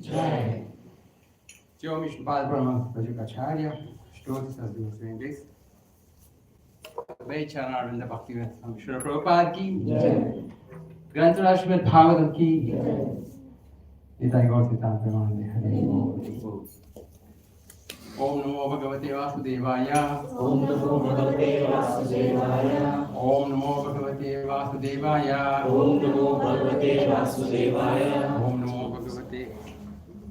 Jai. Jai Vishnupada Brahma Vajracharya. Shlokas as we were saying this. Vai Charanarvinda Bhakti Swami Srila Prabhupada ki Jai. Granthara Srimad Bhagavatam ki Jai. Nitai Gaur Siddhanta Premanande Hare. Om Namo Bhagavate Vasudevaya. Om Namo Bhagavate Vasudevaya. Om Namo Bhagavate Vasudevaya. Om Namo Bhagavate Vasudevaya. Om Namo Bhagavate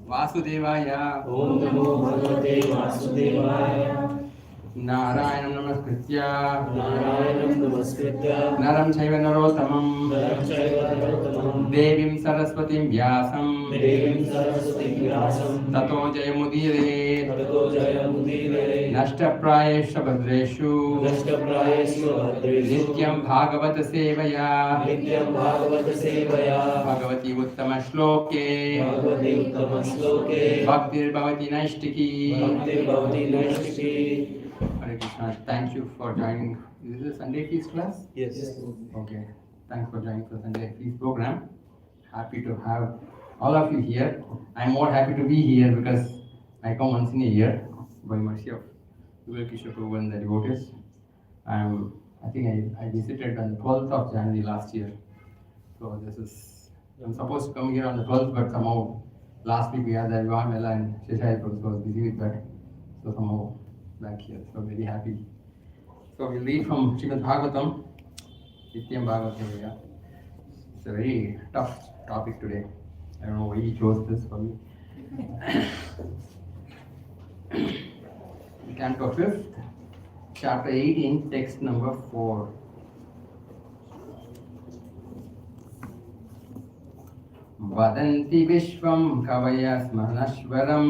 Vasudevaya. Om Namo Bhagavate Vasudevaya. Narayanam Namaskritya. Narayanam Namaskritya. Naram Chaiva Narottamam. Naram Chaiva Narottamam. Devim Saraswatim Vyasam. Devim Saraswatim Vyasam. Tato Jayamudire. Tato Jayamudire. Nashtaprayeshu Bhadreshu. Nashtaprayeshu Bhadreshu. Nityam Bhagavata Sevaya. Nityam Bhagavata Sevaya. Bhagavati Uttama Shloke. Bhagavati Uttama Shloke. Bhaktir Bhavati Naishtiki. Bhaktir Bhavati Naishtiki. Hare Krishna. Thank you for joining. Is this a Sunday feast class? Yes. Okay. Thanks for joining the Sunday feast program. Happy to have all of you here. I'm more happy to be here because I come once in a year by mercy of Kishore Prabhu and the devotees. I think I visited on the 12th of January last year. So I'm supposed to come here on the 12th, but somehow last week we had the Vivaha Mela and Sheshaya Prabhu was busy with that. So somehow back here. So very happy. So we'll read from Srimad Bhagavatam, Nityam Bhagavatam. It's a very tough topic today. I don't know why he chose this for me. Canto 5th, chapter 18, text number 4. Vadanti Vishwam Kavayasmanashvaram.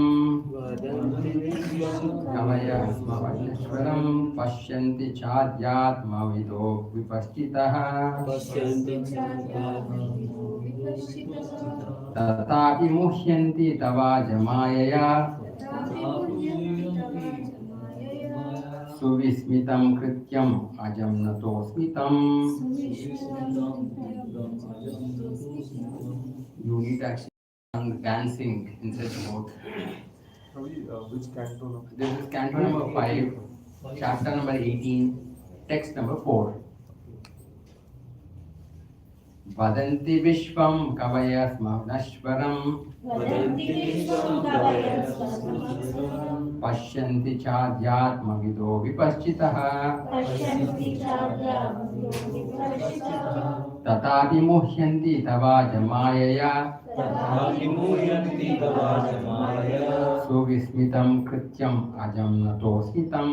Kavayasmanashvaram Pashyanti Chadyatmavido Vipaschitaha. Tatapi Muhyanti Tavajamayaya. Suvismitam Krityam Ajam Natosmitam. You need to actually dancing in such a mode. Which canto? This is canto number 5, chapter number 18, text number 4. Vadanti Vishwam Kavayasmanashvaram. Pashyanti Chadyatmavido Vipaschitaha. Tatapi Muhyanti Tavajamayaya. Suvismitam Krityam Ajam Natosmitam.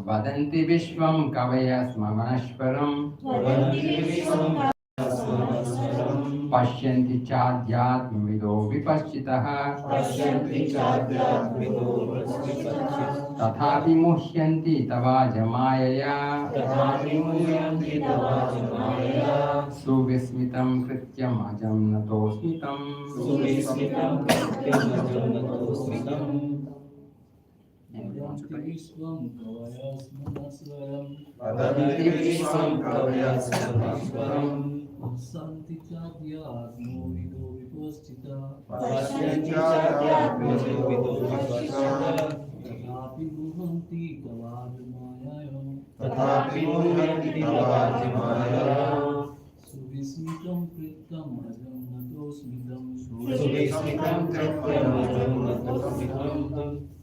Vadanti Vishwam Kavayasmanashvaram. Pashyanti Chadyatmavido Vipaschitaha. Tathapi Muhyanti Tavajamayaya. Suvismitam Krityam Ajam Natosmitam. Vadanti Vishwam Kavayasmanashvaram. Santi Chadyatmavido Vipaschita. Pashyanti Chadyatmavido Vipaschita. Tatapi Muhyanti Tavajamayaya. Tatapi Muhyanti Tavajamayaya. Suvismitam Krityam Ajam Natosmitam. Suvismitam Krityam Ajam Natosmitam.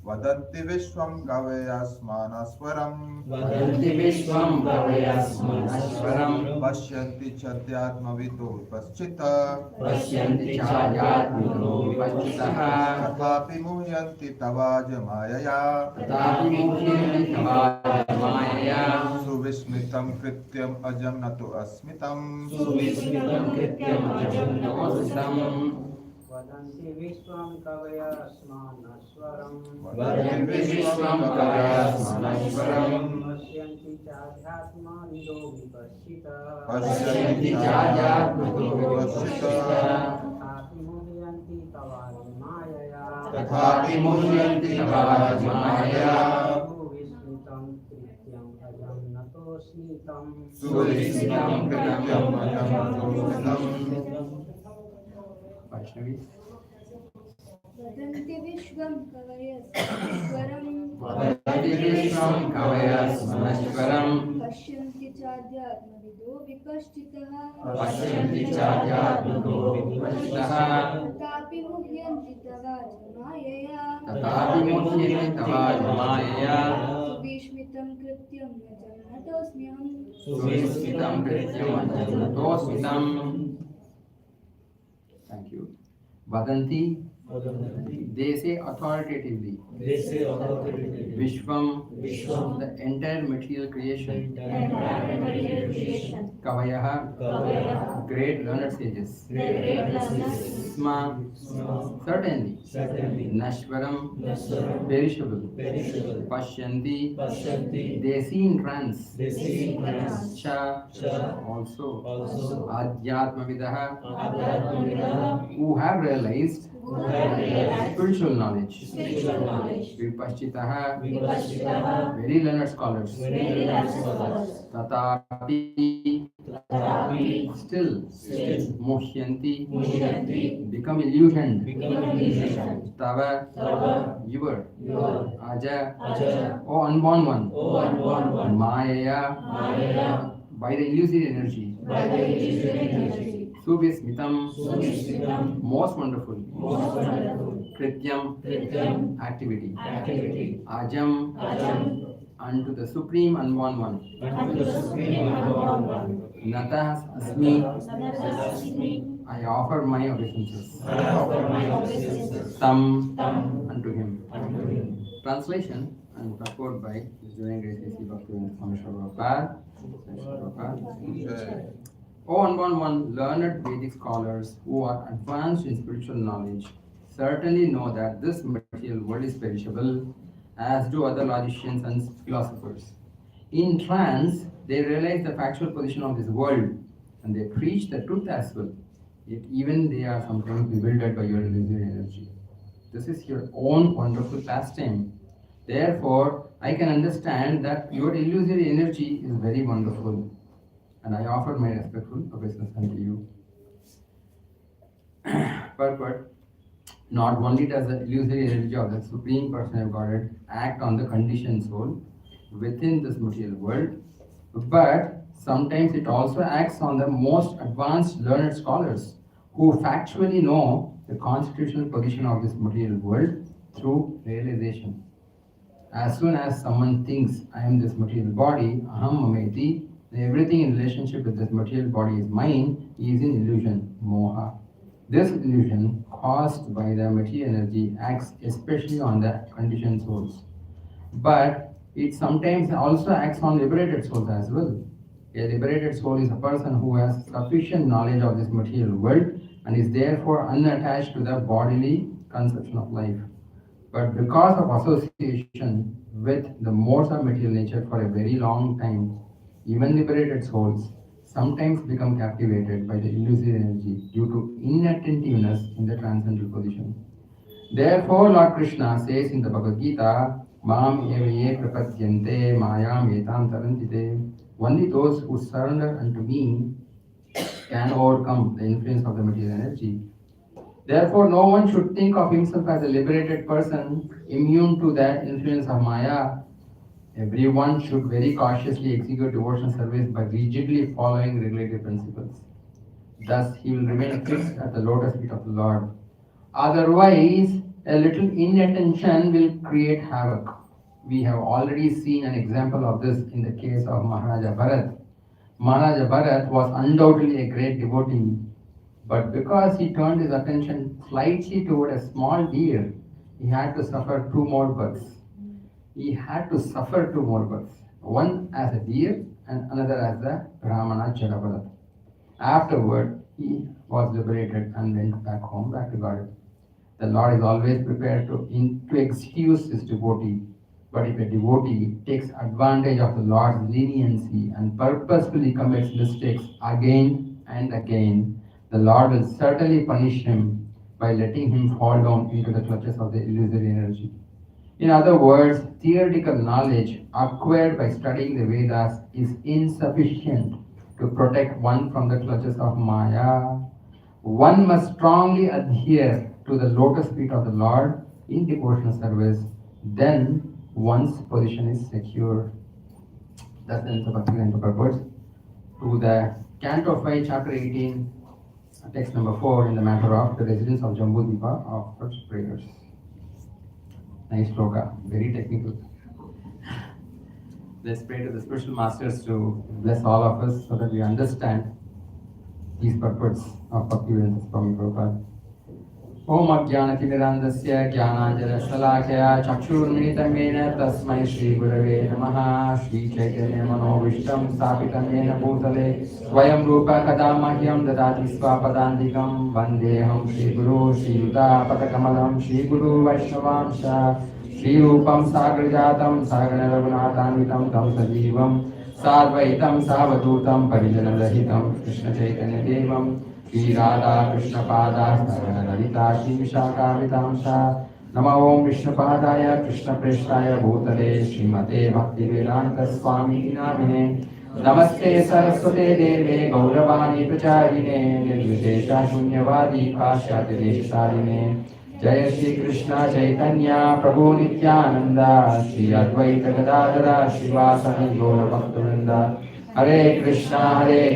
Vadanti Vishwam Kavayasmanashvaram. Vadanti Vishwam Kavayasmanashvaram. Pashyanti Chadyatmavido Vipaschita. Pashyanti Chadyatmavido Vipaschitaha. Tatapi Muhyanti Tavajamayaya. Tatapi Muhyanti Tavajamayaya. Suvismitam Krityam Ajam Nato Asmitam. Suvismitam Krityam Ajam Natosmitam. Vadanti Vishwam Kavayasmanashvaram. Vadanti Vishwam Kavayasmanashvaram. Pashyanti Chadyatmavido Vipaschita. Pashyanti Chadyatmavido Vipaschita. Tatapi Muhyanti Tavajamayaya. Tatapi Muhyanti Tavajamayaya. Suvismitam Krityam Ajam Natosmitam. सुविस्मितं कृत्यम् अजं नतोऽस्मितम् Vaishnavis. वदन्ति विश्वं कवयस्वरं Vadathi Vishwam Kavayas Manashwaram पश्यन्ति चाध्यात्मविदो विपश्चितः Pashyanti Chadyatmako Vipashitaha तथापि मुह्यन्ति तवाच मायया Tatapi Mudhyate Tavad Mayaya सुविस्मितं कृत्यं न जन्मतोऽस्म्यहम् Suvismitam Krityam Ajatosmitam. Thank you. Vadanti, they say authoritatively. Vishwam, the entire material creation. Kavayaha, great learned sages. Sma, certainly. Nashwaram, perishable. Pashyanti, they see in trance. Cha, also. Adhyatmavidaha, who have realized spiritual knowledge. Vipashchitaha, very learned scholars. Tatapi, still. Muhyanti, become illusioned. Tava, your. Aja, oh unborn one. Mayaya, by the illusory energy. Subhismitam, most wonderful. Krityam, activity. Ajam, unto the supreme unborn one. Natas asmi, I offer my obeisances. Tam, unto him. Translation and purport by His Divine Grace A.C. Bhaktivinoda Swami Prabhupada. O unborn one, learned Vedic scholars who are advanced in spiritual knowledge certainly know that this material world is perishable, as do other logicians and philosophers. In trance, they realize the factual position of this world and they preach the truth as well. Yet even they are sometimes bewildered by your illusory energy. This is your own wonderful pastime. Therefore, I can understand that your illusory energy is very wonderful. And I offer my respectful obeisance unto you. Purport. Not only does the illusory energy of the Supreme Person of Godhead act on the conditioned soul within this material world, but sometimes it also acts on the most advanced learned scholars who factually know the constitutional position of this material world through realization. As soon as someone thinks, I am this material body, aham mameti, everything in relationship with this material body is mine, is an illusion, moha. This illusion caused by the material energy acts especially on the conditioned souls. But it sometimes also acts on liberated souls as well. A liberated soul is a person who has sufficient knowledge of this material world and is therefore unattached to the bodily conception of life. But because of association with the modes of material nature for a very long time, even liberated souls sometimes become captivated by the illusory energy due to inattentiveness in the transcendental position. Therefore, Lord Krishna says in the Bhagavad Gita, Mam evaye prapadyante mayam etam tarantite. Only those who surrender unto me can overcome the influence of the material energy. Therefore, no one should think of himself as a liberated person immune to the influence of Maya. Everyone should very cautiously execute devotional service by rigidly following regulatory principles. Thus, he will remain fixed at the lotus feet of the Lord. Otherwise, a little inattention will create havoc. We have already seen an example of this in the case of Maharaja Bharat. Maharaja Bharat was undoubtedly a great devotee, but because he turned his attention slightly toward a small deer, he had to suffer two more births. One as a deer and another as the Brahmana Jadabharat. Afterward, he was liberated and went back home, back to God. The Lord is always prepared to excuse his devotee. But if a devotee takes advantage of the Lord's leniency and purposefully commits mistakes again and again, the Lord will certainly punish him by letting him fall down into the clutches of the illusory energy. In other words, theoretical knowledge acquired by studying the Vedas is insufficient to protect one from the clutches of Maya. One must strongly adhere to the lotus feet of the Lord in devotional service, then one's position is secure. That's the end of the purpose. To the Canto 5, Chapter 18, text number 4, in the matter of the residents of Jambudvipa offers prayers. Nice sloka, very technical. Let's pray to the spiritual masters to bless all of us so that we understand these purports of Bhaktivedanta Swami Prabhupada. Om Ajnanatimirandasya Jnananjana Chakshurmilitam Yena Tasmai Shri Gurave Namaha Shri Chaitanya Manovishtam Stapitam Yena Bhutale Swayam Rupa Kadamahyam Dadati Swapadantikam Vandeham Shri Guru Shri Yuta Patakamalam Shri Guru Vaishnavamsha Shri Rupam Sagrajatam Sagana Raghunatanvitam Tam Sajivam Sadvaitam Savadutam Parijanadahitam Krishna Chaitanya Devam Shri Radha Krishna Pada Sagana Lalita Shri Vishaka Vitamsha Nama Om Vishnu Padaya Krishna Preshtaya Bhutale Srimate Bhakti Vedanta Swami Namine Namaste Saraswate Deve Gauravani Pracharine Nirvishesha Shunyavadi Pashyati Desharine Jaya Shri Krishna Chaitanya Prabhu Nityananda Shri Advaita Gadadara Shivasani Gaura Bhaktivinoda Hare Krishna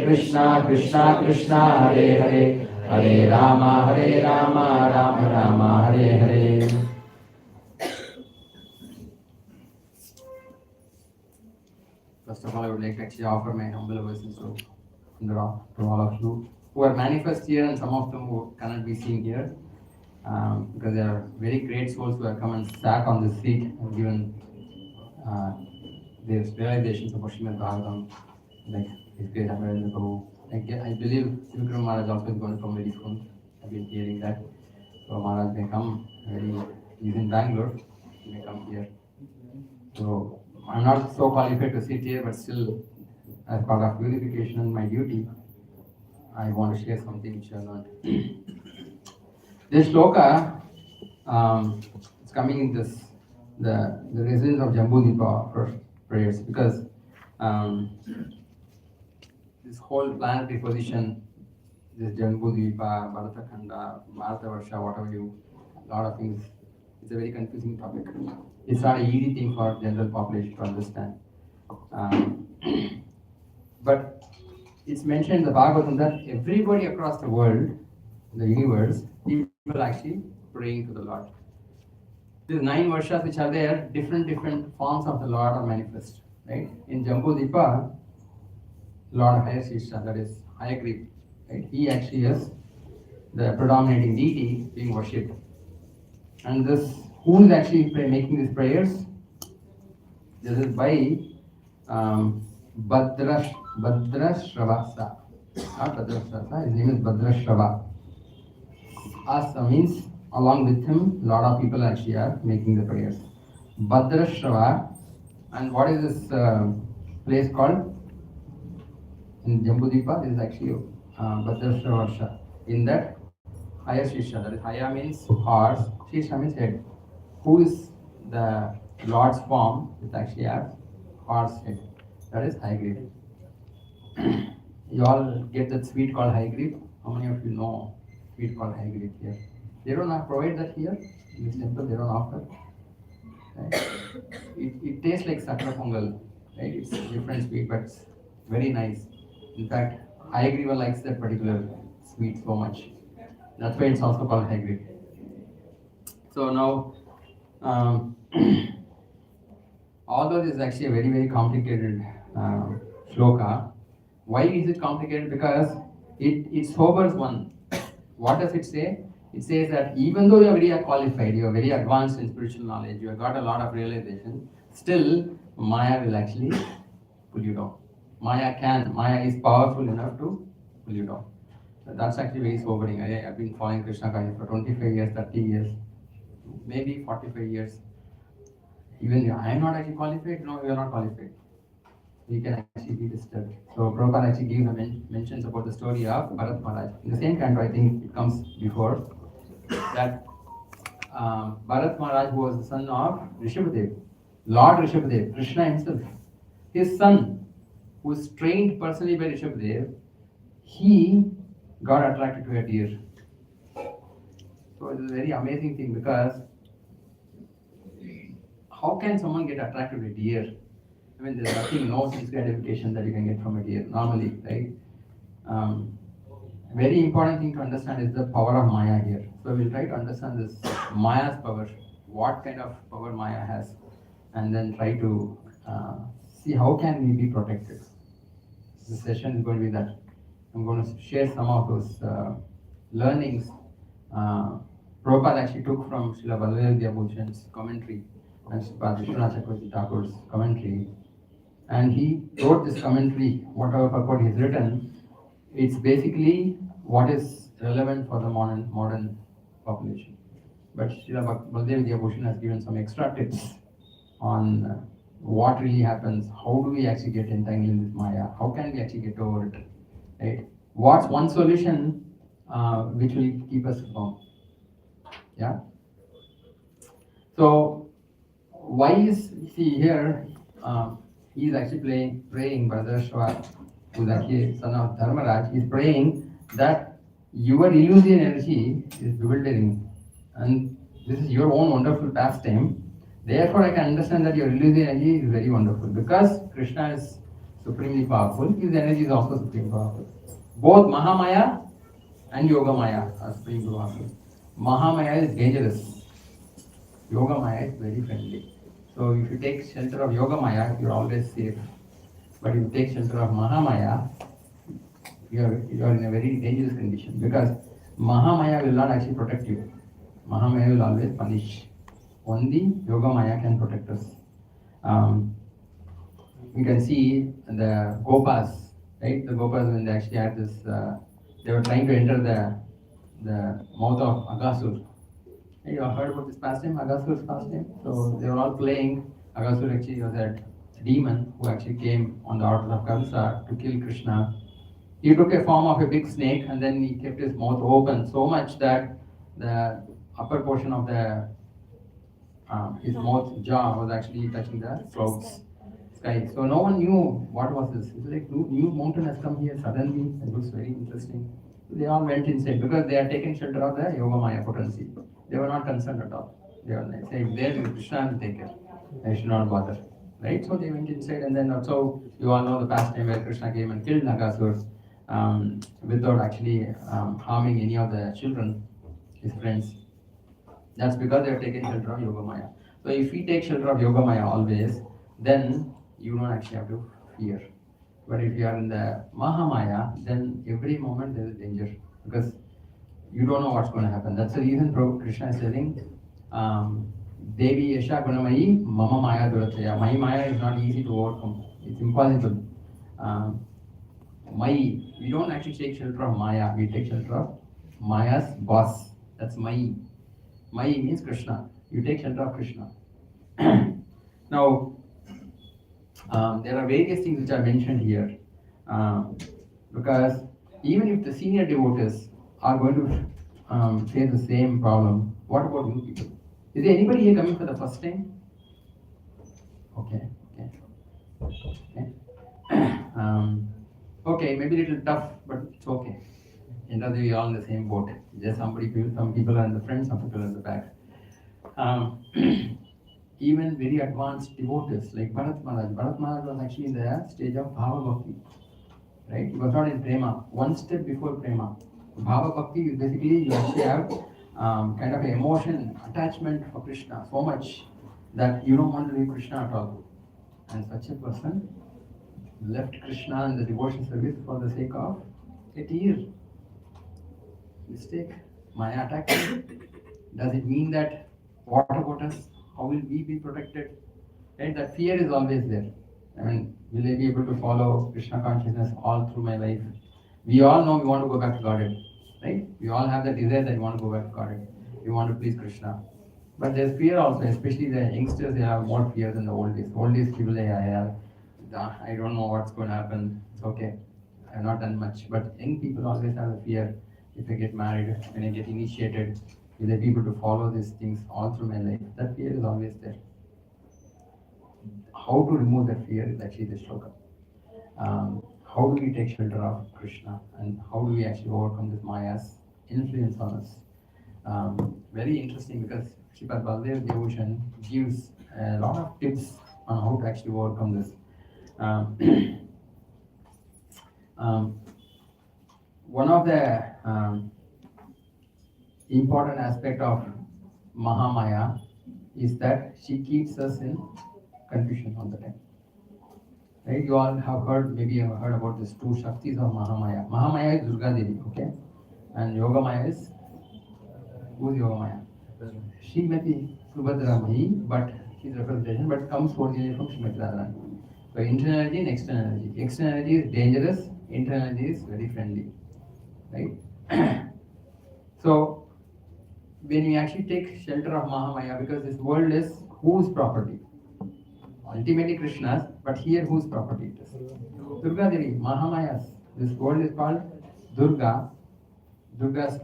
Krishna Krishna Hare Hare Hare Rama Rama Rama Hare Hare. First of all, I would like to actually offer my humble obeisance to all of you who are manifest here and some of them who cannot be seen here. Because they are very great souls who have come and sat on this seat and given their realizations about Srimad Bhagavatam, like his great Amarendra Prabhu. I believe Sivikram Maharaj also is going to come very soon. I've been hearing that. So Maharaj may come he's in Bangalore, he may come here. So I'm not so qualified to sit here, but still, as part of purification and my duty, I want to share something which I learned. This shloka is coming in this the residents of Jambudvipa for prayers because this whole planetary position, this Jambudvipa, Bharatakhanda, Bharatavarsha, whatever a lot of things, it's a very confusing topic. It's not an easy thing for general population to understand. But it's mentioned in the Bhagavatam that everybody across the world, the universe, people actually praying to the Lord. These 9 varshas which are there, different forms of the Lord are manifest. Right? In Jambudvipa, Lord Hayasisha, that is Hayagriva, right? He actually is the predominating deity being worshipped. And this, who is actually making these prayers? This is by Bhadrashravasa. Not Bhadrashravasa, his name is Bhadrashrava. Asa means along with him, a lot of people actually are making the prayers. Bhadrashrava, and what is this place called? In Jambudvipa, this is actually Bhadrashravarsha. In that, Haya Shisha, that is Haya means horse, Shisha means head. Who is the Lord's form? It actually has horse head. That is Hayagriva. You all get that sweet called Hayagriva? How many of you know sweet called Hayagriva here? They don't provide that here in this temple. They don't offer. Right? It tastes like sakra pongal. Right? It's different sweet, but it's very nice. In fact, Hayagriva likes that particular sweet so much. That's why it's also called Hayagriva. So now, although this is actually a very complicated shloka, why is it complicated? Because it sobers one. What does it say? It says that even though you are very qualified, you are very advanced in spiritual knowledge, you have got a lot of realization, still Maya will actually pull you down. Maya is powerful enough to pull you down. So that's actually very sobering. I've been following Krishna consciousness for 25 years, 30 years, maybe 45 years. Even I am not actually qualified. No, you are not qualified. We can actually be disturbed. So Prabhupada actually gives mentions about the story of Bharat Maharaj. In the same canto, I think it comes before that Bharat Maharaj, who was the son of Rishabhadev, Lord Rishabhadev, Krishna himself, his son, who was trained personally by Rishabhadev, he got attracted to a deer. So it is a very amazing thing because how can someone get attracted to a deer? I mean, there's nothing, no sense gratification that you can get from a deer normally, right? Very important thing to understand is the power of Maya here. So we'll try to understand this Maya's power, what kind of power Maya has, and then try to see how can we be protected. This session is going to be that. I'm going to share some of those learnings Prabhupada actually took from Srila Baladev Bhushan's commentary and Srila Vishwanath Chakravarti Thakur's commentary. And he wrote this commentary, whatever purport he's written, it's basically what is relevant for the modern population. But Srila Baladev Bhushan has given some extra tips on what really happens, how do we actually get entangled in this Maya, how can we actually get over it, right? What's one solution which will keep us firm? Yeah. So why is, see here, he is actually praying, Bhadrashva, who is actually son of Dharmaraj, is praying that your illusion energy is bewildering and this is your own wonderful pastime. Therefore, I can understand that your illusion energy is very wonderful because Krishna is supremely powerful. His energy is also supremely powerful. Both Mahamaya and Yogamaya are supremely powerful. Mahamaya is dangerous. Yogamaya is very friendly. So if you take shelter of Yogamaya, you're always safe. But if you take shelter of Mahamaya, you're in a very dangerous condition because Mahamaya will not actually protect you. Mahamaya will always punish. Only Yogamaya can protect us. We can see the Gopas, right? The Gopas, when they actually had this, they were trying to enter the mouth of Aghasur. You have heard about this pastime, Agasur's pastime? So they were all playing. Aghasur actually was a demon who actually came on the orders of Kamsa to kill Krishna. He took a form of a big snake and then he kept his mouth open so much that the upper portion of his mouth jaw was actually touching the clouds, sky. So no one knew what was this. It's like new mountain has come here suddenly. It looks very interesting. They all went inside because they had taken shelter of the Yogamaya potency. They were not concerned at all. They were like saying, there Krishna will take care. I should not bother. Right? So they went inside and then also you all know the pastime where Krishna came and killed Nagasur without actually harming any of the children, his friends. That's because they have taken shelter of Yogamaya. So if we take shelter of Yogamaya always, then you don't actually have to fear. But if you are in the Mahamaya, then every moment there is danger because you don't know what's going to happen. That's the reason Krishna is telling Devi Yasha Gunamayi Mama Maya Durataya. My Maya is not easy to overcome. It's impossible. We don't actually take shelter of Maya. We take shelter of Maya's boss. That's Mai. Mai means Krishna. You take shelter of Krishna. Now, there are various things which are mentioned here because even if the senior devotees are going to face the same problem, what about you people? Is there anybody here coming for the first time? Okay. Okay, maybe a little tough, but it's okay. In other way, all in the same boat. Just some people are in the front, some people are in the back. Even very advanced devotees like Bharat Maharaj. Bharat Maharaj was actually in the stage of Bhava Bhakti. Right? He was not in Prema. One step before Prema. Bhava Bhakti is basically you actually have kind of an emotion, attachment for Krishna so much that you don't want to leave Krishna at all. And such a person left Krishna in the devotion service for the sake of a tear. Mistake. Maya attacked him. Does it mean that what about us? How will we be protected? Right? That fear is always there. I mean, will I be able to follow Krishna consciousness all through my life? We all know we want to go back to Godhead. Right? We all have the desire that we want to go back to Godhead. We want to please Krishna. But there's fear also, especially the youngsters, they have more fear than the old days. Old days people say, I don't know what's going to happen. It's okay. I've not done much. But young people always have a fear. If I get married, when I get initiated, with the people to follow these things all through my life. That fear is always there. How to remove that fear is actually the shloka. How do we take shelter of Krishna, and how do we actually overcome this Maya's influence on us? Very interesting, because Sripad Baldev Devotion gives a lot of tips on how to actually overcome this. Um, one of the important aspect of Mahamaya is that she keeps us in confusion all the time. Right? You all have heard, maybe you have heard about these two Shaktis of Mahamaya. Mahamaya is Durga Devi, okay? And Yogamaya is, who's Yogamaya? Srimati Subhadra Mahi, but his representation, but comes originally from Srimati Radharani. So internal energy and external energy. External energy is dangerous, internal energy is very friendly. Right? So when you actually take shelter of Mahamaya, because this world is whose property? Ultimately Krishna's, but here whose property it is? Durga Devi, Mahamaya's. This world is called Durga. Durga's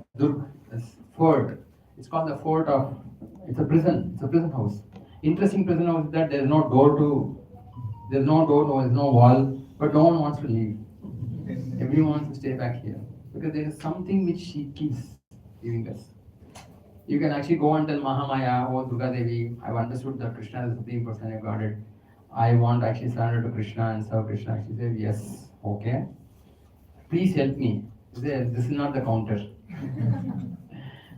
fort. It's called the fort of, it's a prison house. Interesting prison house is that there's no door, there's no wall, but no one wants to leave. Everyone wants to stay back here, because there is something which she keeps giving us. You can actually go and tell Mahamaya, oh Durga Devi, I've understood that Krishna is the Supreme Personality of Godhead. I want to actually surrender to Krishna and serve Krishna. She says, yes, okay. Please help me. She says, this is not the counter.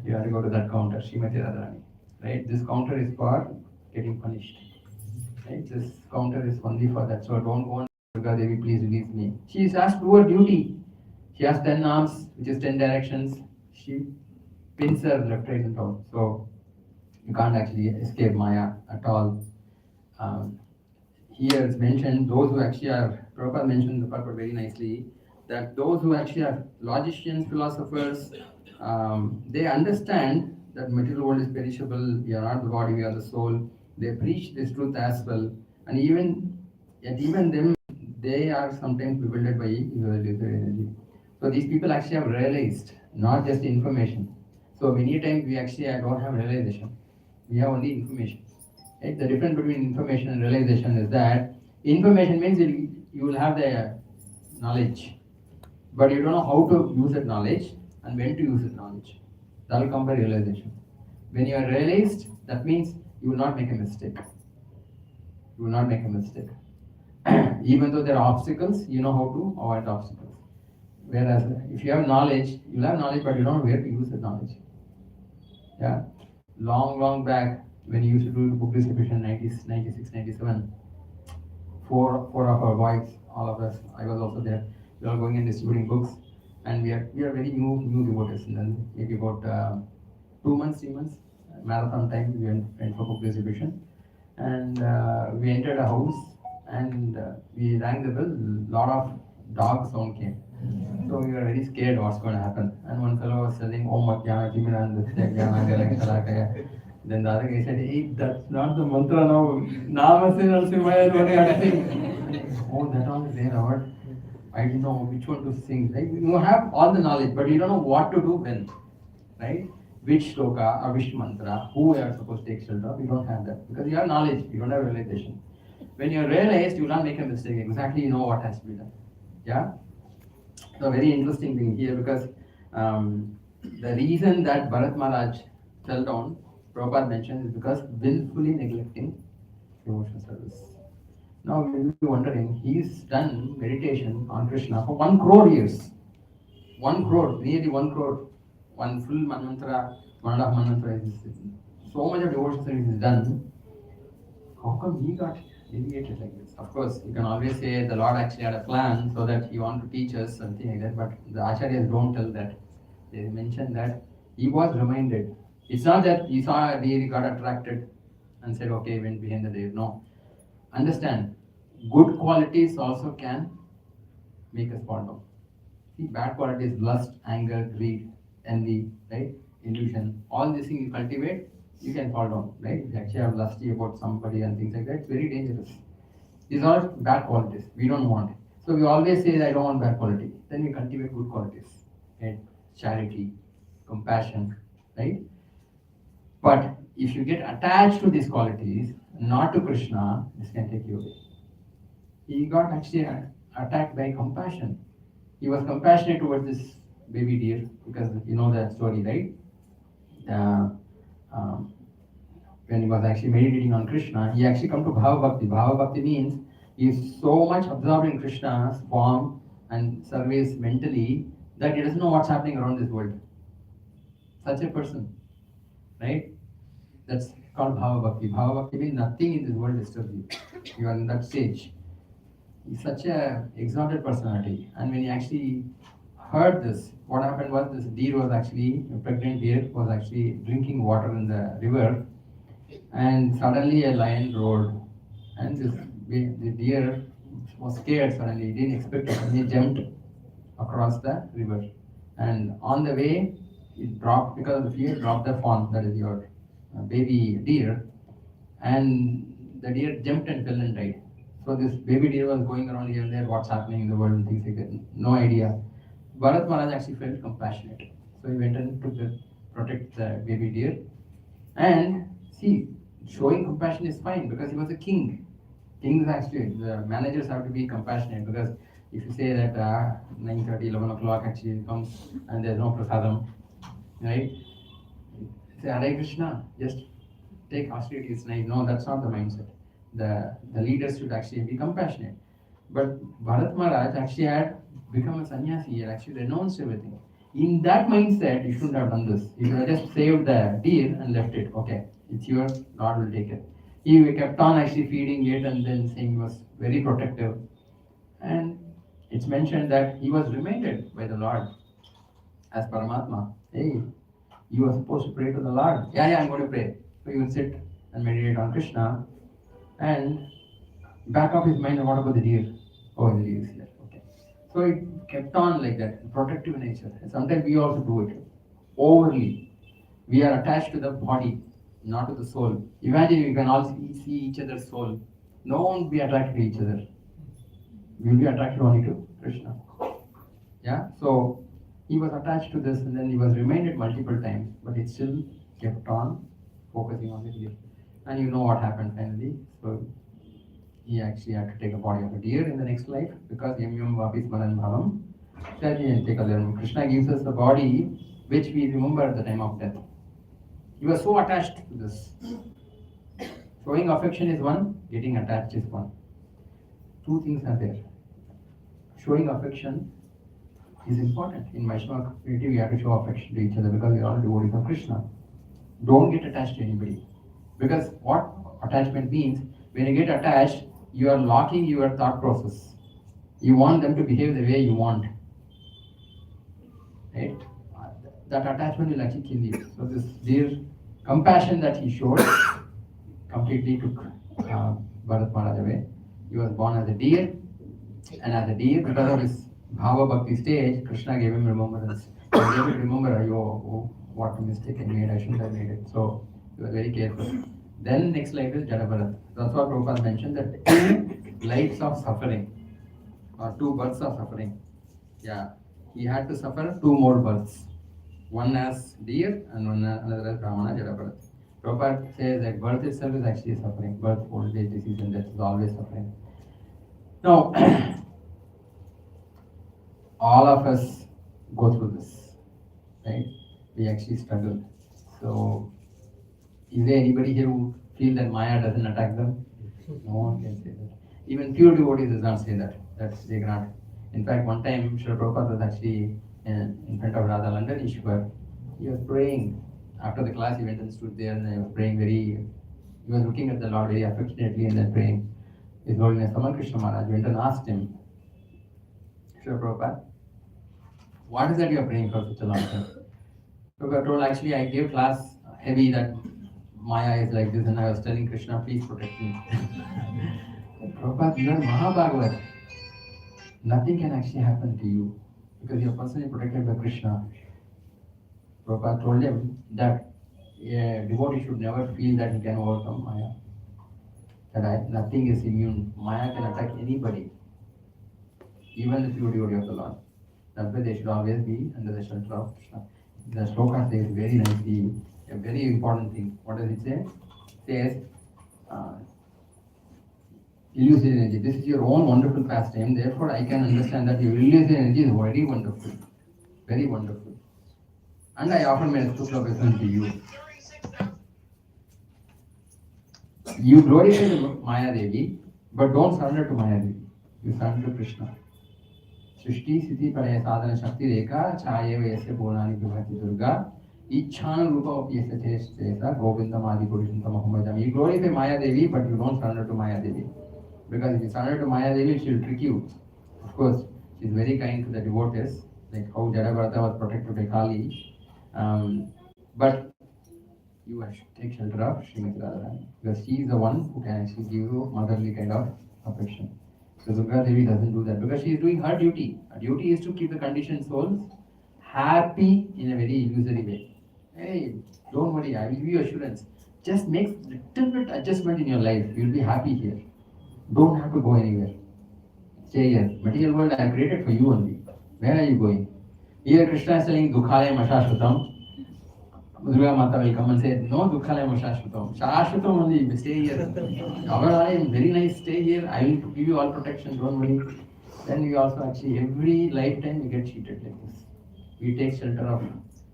You have to go to that counter, Srimati Radharani. Right? This counter is for getting punished. Right? This counter is only for that. So don't go and Durga Devi, please release me. She is asked to do her duty. She has 10 arms, which is 10 directions. She pins her left, right, and down. So you can't actually escape Maya at all. Here it's mentioned, those who actually are, Prabhupada mentioned the purport very nicely, that those who actually are logicians, philosophers, they understand that material world is perishable, we are not the body, we are the soul. They preach this truth as well. And even them, they are sometimes bewildered by user energy. So these people actually have realized, not just information. So many times we actually don't have realization. We have only information. Right? The difference between information and realization is that information means you will have the knowledge, but you don't know how to use that knowledge and when to use that knowledge. That will come by realization. When you are realized, that means you will not make a mistake. You will not make a mistake. Even though there are obstacles, you know how to avoid obstacles. Whereas if you have knowledge, you will have knowledge, but you don't know where to use that knowledge. Yeah. Long back, when you used to do the book distribution, 96, 97, four of our boys, all of us, I was also there, we are going and distributing books, and we are very new devotees. And then maybe about 2 months, 3 months, marathon time, we went for book distribution, and we entered a house, and we rang the bell, lot of dog sound came. So we were very scared what's going to happen. And one fellow was saying, Om Matyana Timiran Shalakaya. Then the other guy said, hey, that's not the mantra now. Namaste Narasimhaya is what you have to sing. Oh, that one is there, Lord. I didn't know which one to sing. Like, you have all the knowledge, but you don't know what to do when. Right? Which shloka or which mantra, who we are supposed to take shelter of, you don't have that. Because you have knowledge, you don't have realization. When you realize, you will not make a mistake. Exactly you know what has to be done. Yeah? So very interesting thing here, because the reason that Bharat Maharaj fell down, Prabhupada mentioned, is because willfully neglecting devotional service. Now you will be wondering, he's done meditation on Krishna for 1 crore years. 1 crore, nearly 1 crore. One full mantra, 1.5 mantra is so much of devotional service is done. How come he got deviated like this? Of course, you can always say the Lord actually had a plan so that he wanted to teach us something like that, but the Acharyas don't tell that. They mention that he was reminded. It's not that he saw a deer, he got attracted and said, okay, went behind the deer. No. Understand, good qualities also can make us fall down. See, bad qualities, lust, anger, greed, envy, right? Illusion. All these things you cultivate, you can fall down, right? If you actually have lusty about somebody and things like that, it's very dangerous. These are bad qualities. We don't want it. So we always say that I don't want bad quality. Then we cultivate good qualities, right? Charity, compassion, right? But if you get attached to these qualities, not to Krishna, this can take you away. He got actually attacked by compassion. He was compassionate towards this baby deer because you know that story, right? Uh, um, when he was actually meditating on Krishna, he actually come to Bhava Bhakti. Bhava Bhakti means he is so much absorbed in Krishna's form and service mentally that he doesn't know what's happening around this world. Such a person, right? That's called Bhava Bhakti. Bhava Bhakti means nothing in this world disturbs you. You are in that stage. He's such a exalted personality. And when he actually heard this, what happened was this deer was actually, a pregnant deer was actually drinking water in the river, and suddenly a lion roared, and the deer was scared suddenly. He didn't expect it, and he jumped across the river. And on the way, it dropped, because of the fear, dropped the fawn, that is your baby deer, and the deer jumped and fell and died. So this baby deer was going around here and there, what's happening in the world and things like that. No idea. Bharat Maharaj actually felt compassionate. So he went and took protect the baby deer. And see, showing compassion is fine because he was a king. Kings actually, the managers have to be compassionate, because if you say that 9:30, 11 o'clock actually comes and there's no prasadam, right? Say Hare Krishna, just take austerity, it's nice. No, that's not the mindset. The leaders should actually be compassionate. But Bharat Maharaj actually had become a sannyasi, he had actually renounced everything. In that mindset, you shouldn't have done this. You should have just saved the deer and left it. Okay, it's yours, Lord will take it. He kept on actually feeding it and then saying he was very protective. And it's mentioned that he was reminded by the Lord as Paramatma. Hey, you were supposed to pray to the Lord. Yeah, I'm going to pray. So he would sit and meditate on Krishna. And back of his mind, what about the deer? Oh, the deer is here. Okay. So it kept on like that, protective nature. And sometimes we also do it overly. We are attached to the body, not to the soul. Imagine you can all see each other's soul. No one will be attracted to each other. We will be attracted only to Krishna. Yeah. So he was attached to this, and then he was reminded multiple times, but it still kept on focusing on the deer. And you know what happened finally. So he actually had to take a body of a deer in the next life, because Yam Yam Vapis Manan Bhavam. Krishna gives us the body which we remember at the time of death. He was so attached to this. Showing affection is one, getting attached is one. Two things are there. Showing affection is important. In Vaishnava community, we have to show affection to each other because we are all devotees of Krishna. Don't get attached to anybody. Because what attachment means, when you get attached, you are locking your thought process. You want them to behave the way you want. Right? That attachment will actually kill you. So this dear compassion that he showed completely took Bharat Maharaj away. He was born as a deer, and as a deer, because of his Bhava Bhakti stage, Krishna gave him remembrance. He gave him remember, oh, what a mistake I made, I shouldn't have made it. So he was very careful. Then next life is Jada Bharat. That's what Prabhupada mentioned, that two lives of suffering, or two births of suffering. Yeah, he had to suffer two more births. One as deer and another as Brahmana, Jada Bharat. Prabhupada says that birth itself is actually suffering. Birth, old age, disease, and death is always suffering. Now, all of us go through this, right? We actually struggle. So, is there anybody here who feel that Maya doesn't attack them? No one can say that. Even pure devotees does not say that. That's they cannot. In fact, one time Srila Prabhupada was actually in front of Radha London Ishwar. He was praying. After the class, he went and stood there and he was praying he was looking at the Lord very affectionately and then praying. His Holiness Saman Krishna Maharaj went and asked him, Srila Prabhupada, what is that you are praying for such a long time? Prabhupada told, actually I gave class heavy that Maya is like this, and I was telling Krishna, please protect me. Prabhupada, you are Mahabhagavat. Nothing can actually happen to you because you are personally protected by Krishna. Prabhupada told him that a devotee should never feel that he can overcome Maya. That nothing is immune. Maya can attack anybody, even the pure devotee of the Lord. That's why they should always be under the shelter of Krishna. The shloka says very nicely, a very important thing. What does it say? It says, illusory energy. This is your own wonderful pastime. Therefore, I can understand that your illusory energy is very wonderful. Very wonderful. And I offer my respectful obeisance to you. You glorify the Maya Devi, but don't surrender to Maya Devi. You surrender to Krishna. Srishti Siddhi Paraya Sadhana Shakti Reka Chayeva Yasya Purnani Vibhati Durga Ichhana Rupa Opyasya Chesa Govinda Madi Purishanta Mahamajam. You glorify Maya Devi, but you don't surrender to Maya Devi. Because if you surrender to Maya Devi, she will trick you. Of course, she is very kind to the devotees, like how Jadabharata was protected by Kali. But you should take shelter of Srimati Radharani, because she is the one who can actually give you motherly kind of affection. So Durga Devi doesn't do that because she is doing her duty. Her duty is to keep the conditioned souls happy in a very illusory way. Hey, don't worry, I will give you assurance. Just make little bit adjustment in your life. You will be happy here. Don't have to go anywhere. Stay here. Material world I have created for you only. Where are you going? Here Krishna is telling Dukhalayam Ashashvatam. Durga Mata will come and say, no Dukhalayam Ashashvatam. Shashvatam only, stay here. Avalayam, very nice, stay here. I will give you all protection, don't worry. Then you also actually, every lifetime you get cheated like this. You take shelter of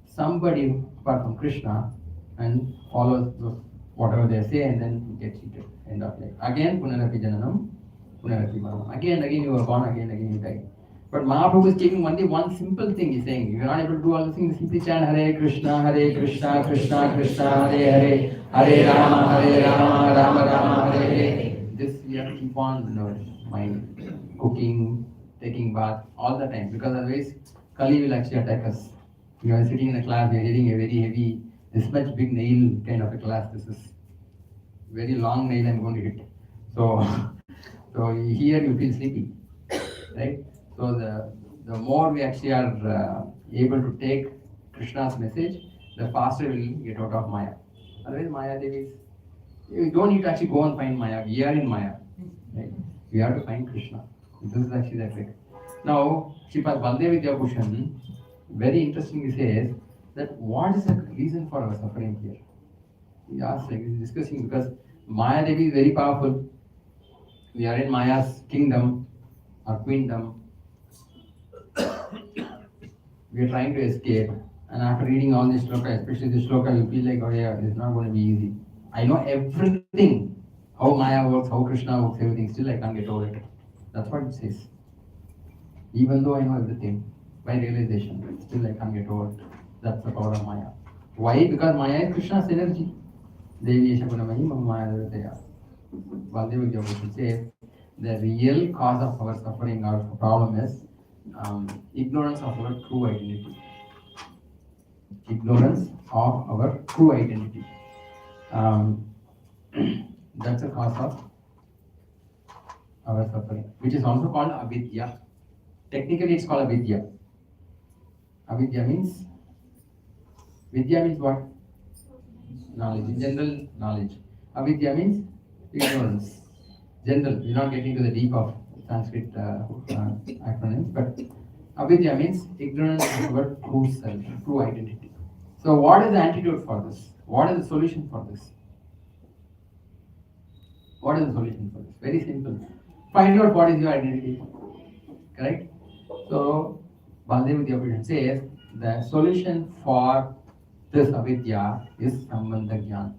somebody apart from Krishna and follow whatever they say, and then you get cheated. End of life. Again, Punarapi Jananam, Punarapi Maranam. Again you are born, again you die. But Mahaprabhu is taking only one simple thing. He's saying, if you are not able to do all the things, simply chant Hare Krishna, Krishna Krishna, Hare Hare, Hare Rama, Rama Rama, Hare Hare. This we have to keep on in our mind. Cooking, taking bath, all the time. Because otherwise, Kali will actually attack us. We are sitting in a class, we are hitting a very heavy, this much big nail kind of a class. This is very long nail I'm going to hit. So here you feel sleepy, right? So the more we actually are able to take Krishna's message, the faster we will get out of Maya. Otherwise, Maya Devi is, you don't need to actually go and find Maya. We are in Maya, right? We have to find Krishna. This is actually the trick. Now, Sripad Baldev Vidyabhushan very interestingly says that what is the reason for our suffering here? He asks, like, he's discussing, because Maya Devi is very powerful. We are in Maya's kingdom or queendom. We are trying to escape, and after reading all this shloka, especially this shloka, you feel like, oh yeah, it's not going to be easy. I know everything, how Maya works, how Krishna works, everything, still I can't get over it. That's what it says. Even though I know everything, by realization, still I can't get over it. That's the power of Maya. Why? Because Maya is Krishna's energy. Devi Shakunamayi Maya Devataya. Baldev Vidyabhushan says, the real cause of our suffering, our problem is ignorance of our true identity. Ignorance of our true identity. That's the cause of our suffering, which is also called avidya. Technically, it's called avidya. Avidya means, vidya means what? Knowledge, in general knowledge. Avidya means ignorance. General, we're not getting to the deep of Sanskrit acronyms, but avidya means ignorance of our true self, true identity. So what is the antidote for this? What is the solution for this? What is the solution for this? Very simple. Find out what is your identity. Correct? So Baldev Vidyabhushan says the solution for this avidya is Sambandha Gyan.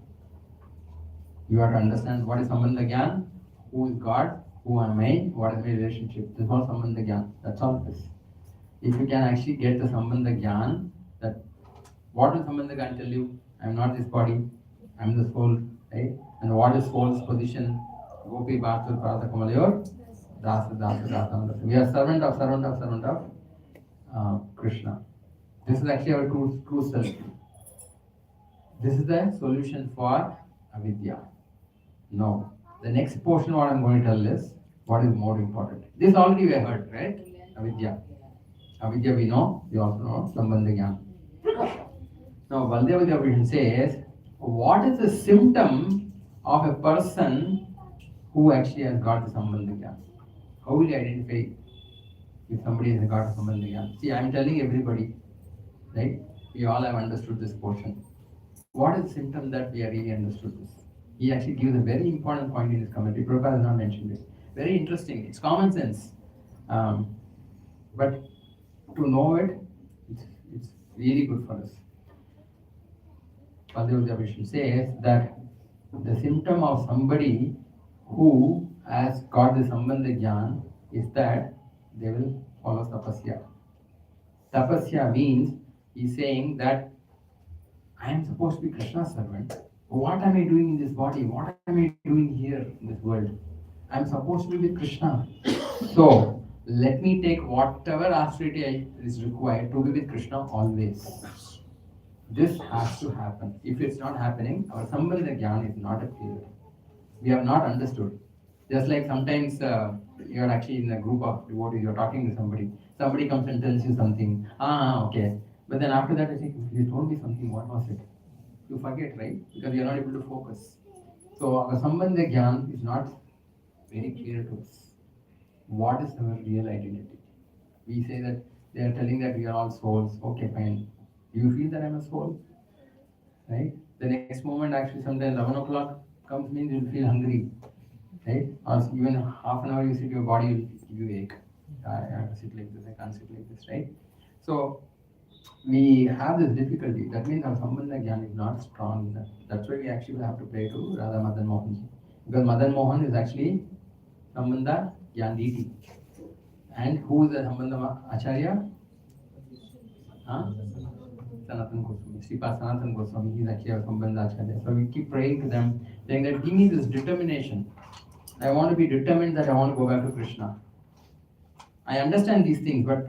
You have to understand what is Sambandha Gyan, who is God, who am I, what is my relationship. This is all Sambandha Gyan. That's all it is. If you can actually get the Sambandha Gyan, that what will Sambandha Gyan tell you? I am not this body, I am the soul, right? And what is soul's position? Gopi Bhatur Prata Kamalayor, Dasa Dasa Dasa. We are servant of Krishna. This is actually our true self. This is the solution for avidya. No. The next portion what I'm going to tell is what is more important. This already we have heard, right? Avidya. Avidya we know, we also know Sambandha Gyan. Now Baldev Vidyabhushan says, what is the symptom of a person who actually has got the Sambandha Gyan? How will you identify if somebody has got a Sambandha Gyan? See, I'm telling everybody, right? we all have understood this portion. What is the symptom that we are really understood this? He actually gives a very important point in his commentary. Prabhupada has not mentioned it. Very interesting. It's common sense. But to know it, it's really good for us. Padevadya says that the symptom of somebody who has got the Sambandha Gyan is that they will follow tapasya. Tapasya means he's saying that I am supposed to be Krishna's servant. What am I doing in this body? What am I doing here in this world? I am supposed to be with Krishna. So let me take whatever austerity is required to be with Krishna always. This has to happen. If it's not happening, our Sambandha Gyan is not clear. We have not understood. Just like sometimes you're actually in a group of devotees, you're talking to somebody. Somebody comes and tells you something. Okay. But then after that, I think, you told me something, what was it? You forget, right? Because you're not able to focus. So our Sambandha Gyan is not very clear to us. What is our real identity? We say that they are telling that we are all souls. Okay, fine. Do you feel that I'm a soul? Right? The next moment, actually, sometimes 11 o'clock comes, means you'll feel hungry. Right? Or even half an hour you sit, your body will give you ache. I have to sit like this, I can't sit like this, right? So we have this difficulty. That means our Sambandha Gyan is not strong enough. That's why we actually have to pray to Radha Madan Mohan ji. Because Madan Mohan is actually Sambandha Gyan deity. And who is the Sambandha Acharya? Sanatan Goswami. Sripad Sanatan Goswami, he is actually our Sambandha Acharya. So we keep praying to them, saying that give me this determination. I want to be determined that I want to go back to Krishna. I understand these things, but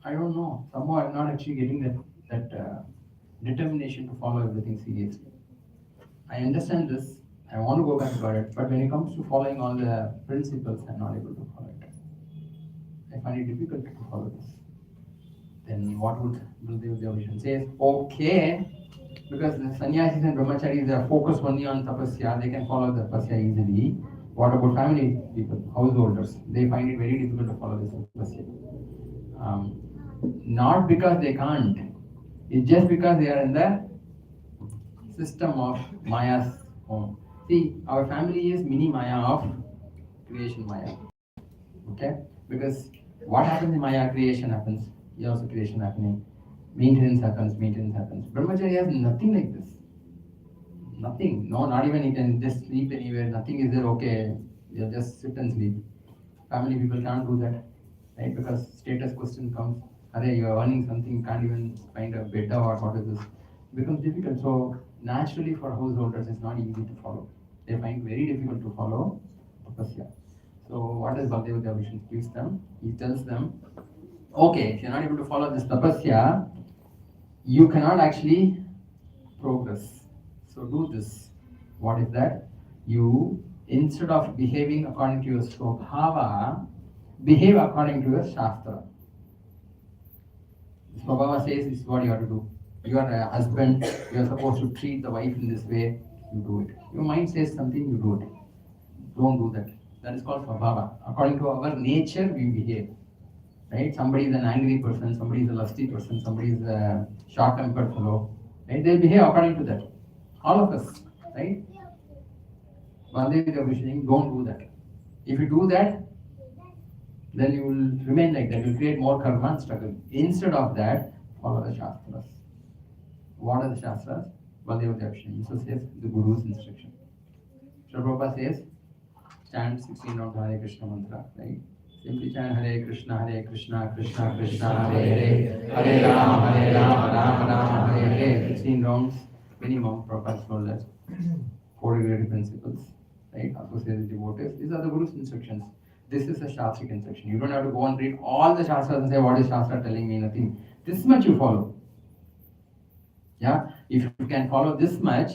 I don't know. Somehow I'm not actually getting that determination to follow everything seriously. I understand this. I want to go back to it, but when it comes to following all the principles, I'm not able to follow it. I find it difficult to follow this. Then what would Baldev Devavishan say? Okay, because the sannyasis and brahmacharis are focused only on tapasya, they can follow the tapasya easily. What about family people, householders? They find it very difficult to follow this tapasya. Not because they can't, it's just because they are in the system of Maya's home. See, our family is mini Maya of creation Maya. Okay? Because what happens in Maya, creation happens. Here also creation happening. Maintenance happens. Brahmacharya has nothing like this. Nothing. No, not even you can just sleep anywhere. Nothing is there, okay. You just sit and sleep. Family people can't do that. Right? Because status question comes. You are earning something, you can't even find a bed or what is this. It becomes difficult. So naturally for householders it's not easy to follow. They find it very difficult to follow tapasya. So what does Baldev Devavishan gives them? He tells them, okay, if you're not able to follow this tapasya, you cannot actually progress. So do this. What is that? You, instead of behaving according to your swabhava, behave according to your shastra. Swabhava says this is what you have to do. You are a husband, you are supposed to treat the wife in this way, you do it. Your mind says something, you do it. Don't do that. That is called swabhava. According to our nature, we behave. Right? Somebody is an angry person, somebody is a lusty person, somebody is a short-tempered fellow. Right? They behave according to that. All of us. Right? Baldev is saying, don't do that. If you do that, then you will remain like that. You will create more karma and struggle. Instead of that, follow the Shastras. What are the Shastras? Baldev Devavishan. So says the Guru's instruction. Prabhupada says, chant 16 rounds Hare Krishna mantra, right? Simply chant Hare Krishna, Krishna Krishna, Hare Hare, Hare Rama, Rama Hare Hare. 16 rounds minimum. Prabhupada told us. 4 regulative principles, right? Associated devotees. These are the Guru's instructions. This is a Shastric instruction. You don't have to go and read all the Shastras and say, what is Shastra telling me? Nothing. This much you follow. Yeah? If you can follow this much,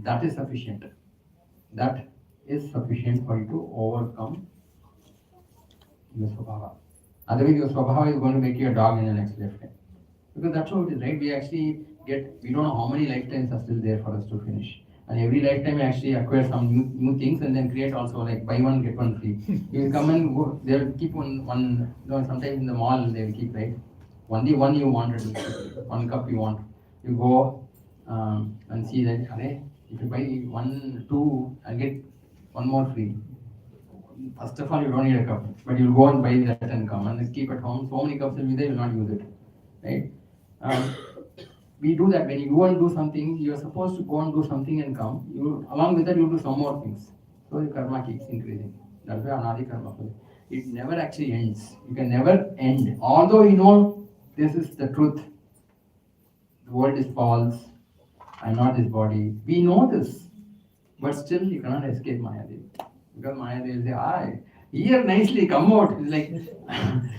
that is sufficient. That is sufficient for you to overcome your swabhava. Otherwise, your swabhava is going to make you a dog in the next lifetime. Because that's how it is, right? We actually we don't know how many lifetimes are still there for us to finish. And every lifetime you actually acquire some new things and then create also like buy one, get one free. You will come and go, they'll keep one sometimes in the mall they will keep, right? only one you wanted, one cup you want. You go and see that, "Arey, if you buy 1, 2, I'll get one more free." First of all, you don't need a cup, but you'll go and buy that and come and keep at home. So many cups will be there, you'll not use it, right? We do that when you go and do something. You're supposed to go and do something and come. You along with that, you do some more things. So the karma keeps increasing. That's why anadi karma. It never actually ends. You can never end. Although you know this is the truth. The world is false. I'm not this body. We know this, but still you cannot escape Maya Devi. Because Maya Devi will say, here nicely, come out. It's like,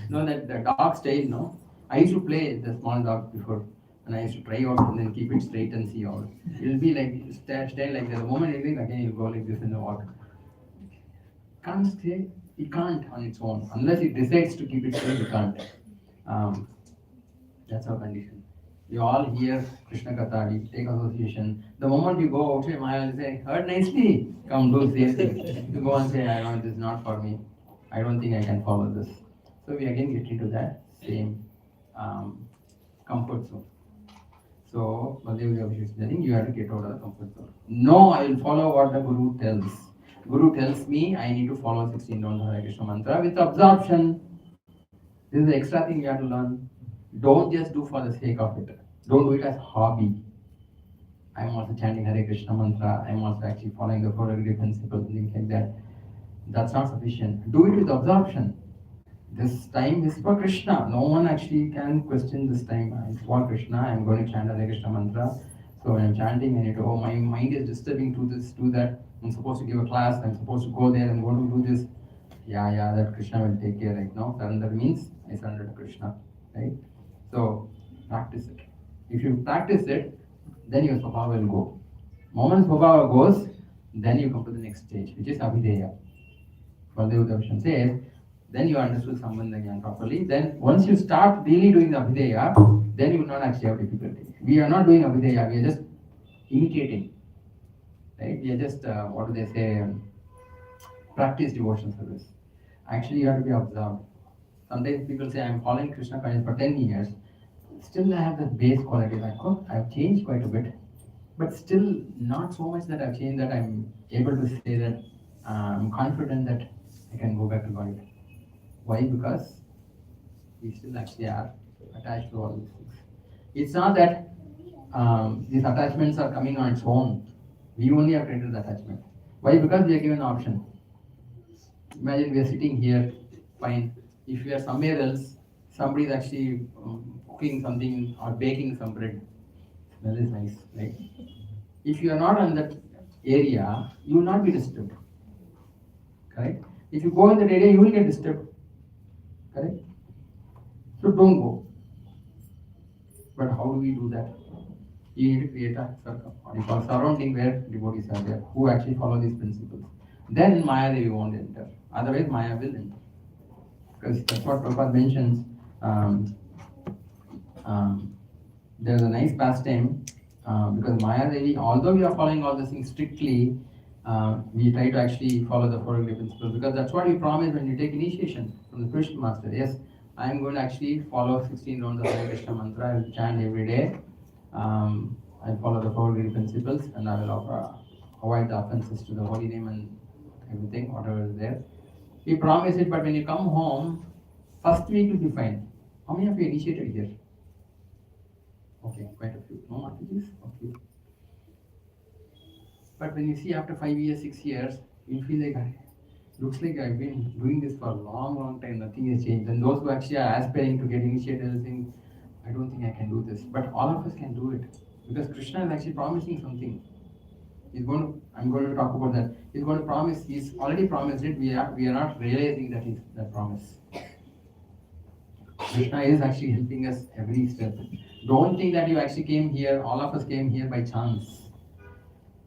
no, that the dog style, no? I used to play the small dog before, and I used to try out and then keep it straight and see out. It will be like, stand like that. The moment you think, again, you'll go like this in the walk. Can't stay, it can't on its own. Unless it decides to keep it straight, it can't. That's our condition. You all hear Krishna Katha, take association. The moment you go outside Maya and say, heard nicely, come do same thing. You go and say, I know this is not for me. I don't think I can follow this. So we again get into that same comfort zone. So Baldev Abhishek is telling you have to get out of the comfort zone. No, I will follow what the Guru tells. Guru tells me I need to follow 16 rounds of Hare Krishna mantra with absorption. This is the extra thing you have to learn. Don't just do for the sake of it. Don't do it as hobby. I'm also chanting Hare Krishna mantra. I'm also actually following the 4 degree principles and things like that. That's not sufficient. Do it with absorption. This time is for Krishna. No one actually can question this time. It's for Krishna. I'm going to chant Hare Krishna mantra. So when I'm chanting, I need to, my mind is disturbing to this, to that. I'm supposed to give a class. I'm supposed to go there. I'm going to do this. Yeah, that Krishna will take care right now. Surrender means I surrender to Krishna. Right? So practice it. If you practice it, then your swabhava will go. Moment swabhava goes, then you come to the next stage, which is abhideya. Baldev Darshan says, then you understood Sambandha Gyan properly. Then once you start really doing the abhideya, then you will not actually have difficulty. We are not doing abhideya, we are just imitating. Right? We are just, practice devotion service. Actually, you have to be observed. Sometimes people say, I'm following Krishna consciousness for 10 years. Still, I have the base quality. Like, I've changed quite a bit. But still, not so much that I've changed that I'm able to say that I'm confident that I can go back to God. Why? Because we still actually are attached to all these things. It's not that these attachments are coming on its own. We only have created the attachment. Why? Because we are given an option. Imagine we are sitting here, fine. If we are somewhere else, somebody is actually cooking something or baking some bread. Smell is nice, right? If you are not in that area, you will not be disturbed. Correct? If you go in that area, you will get disturbed. Correct? So don't go. But how do we do that? You need to create a circle, what you call surrounding where devotees are there, who actually follow these principles. Then Maya Devi won't enter. Otherwise, Maya will enter. Because that's what Prabhupada mentions. There's a nice pastime because Maya Devi, although we are following all these things strictly, we try to actually follow the 4 degree principles because that's what we promise when you take initiation from the spiritual master. Yes, I am going to actually follow 16 rounds of Hare Krishna mantra. I will chant every day. I'll follow the 4 degree principles and I will avoid the offenses to the holy name and everything, whatever is there. We promise it, but when you come home, first week will be fine. How many of you initiated here? Okay, quite a few. No RPGs? Okay. But when you see after 5 years, 6 years, you feel like, looks like I've been doing this for a long time, nothing has changed. And those who actually are aspiring to get initiated think, I don't think I can do this. But all of us can do it. Because Krishna is actually promising something. I'm going to talk about that. He's going to promise, he's already promised it, we are not realizing that promise. Krishna is actually helping us every step. Don't think that you actually came here, all of us came here by chance.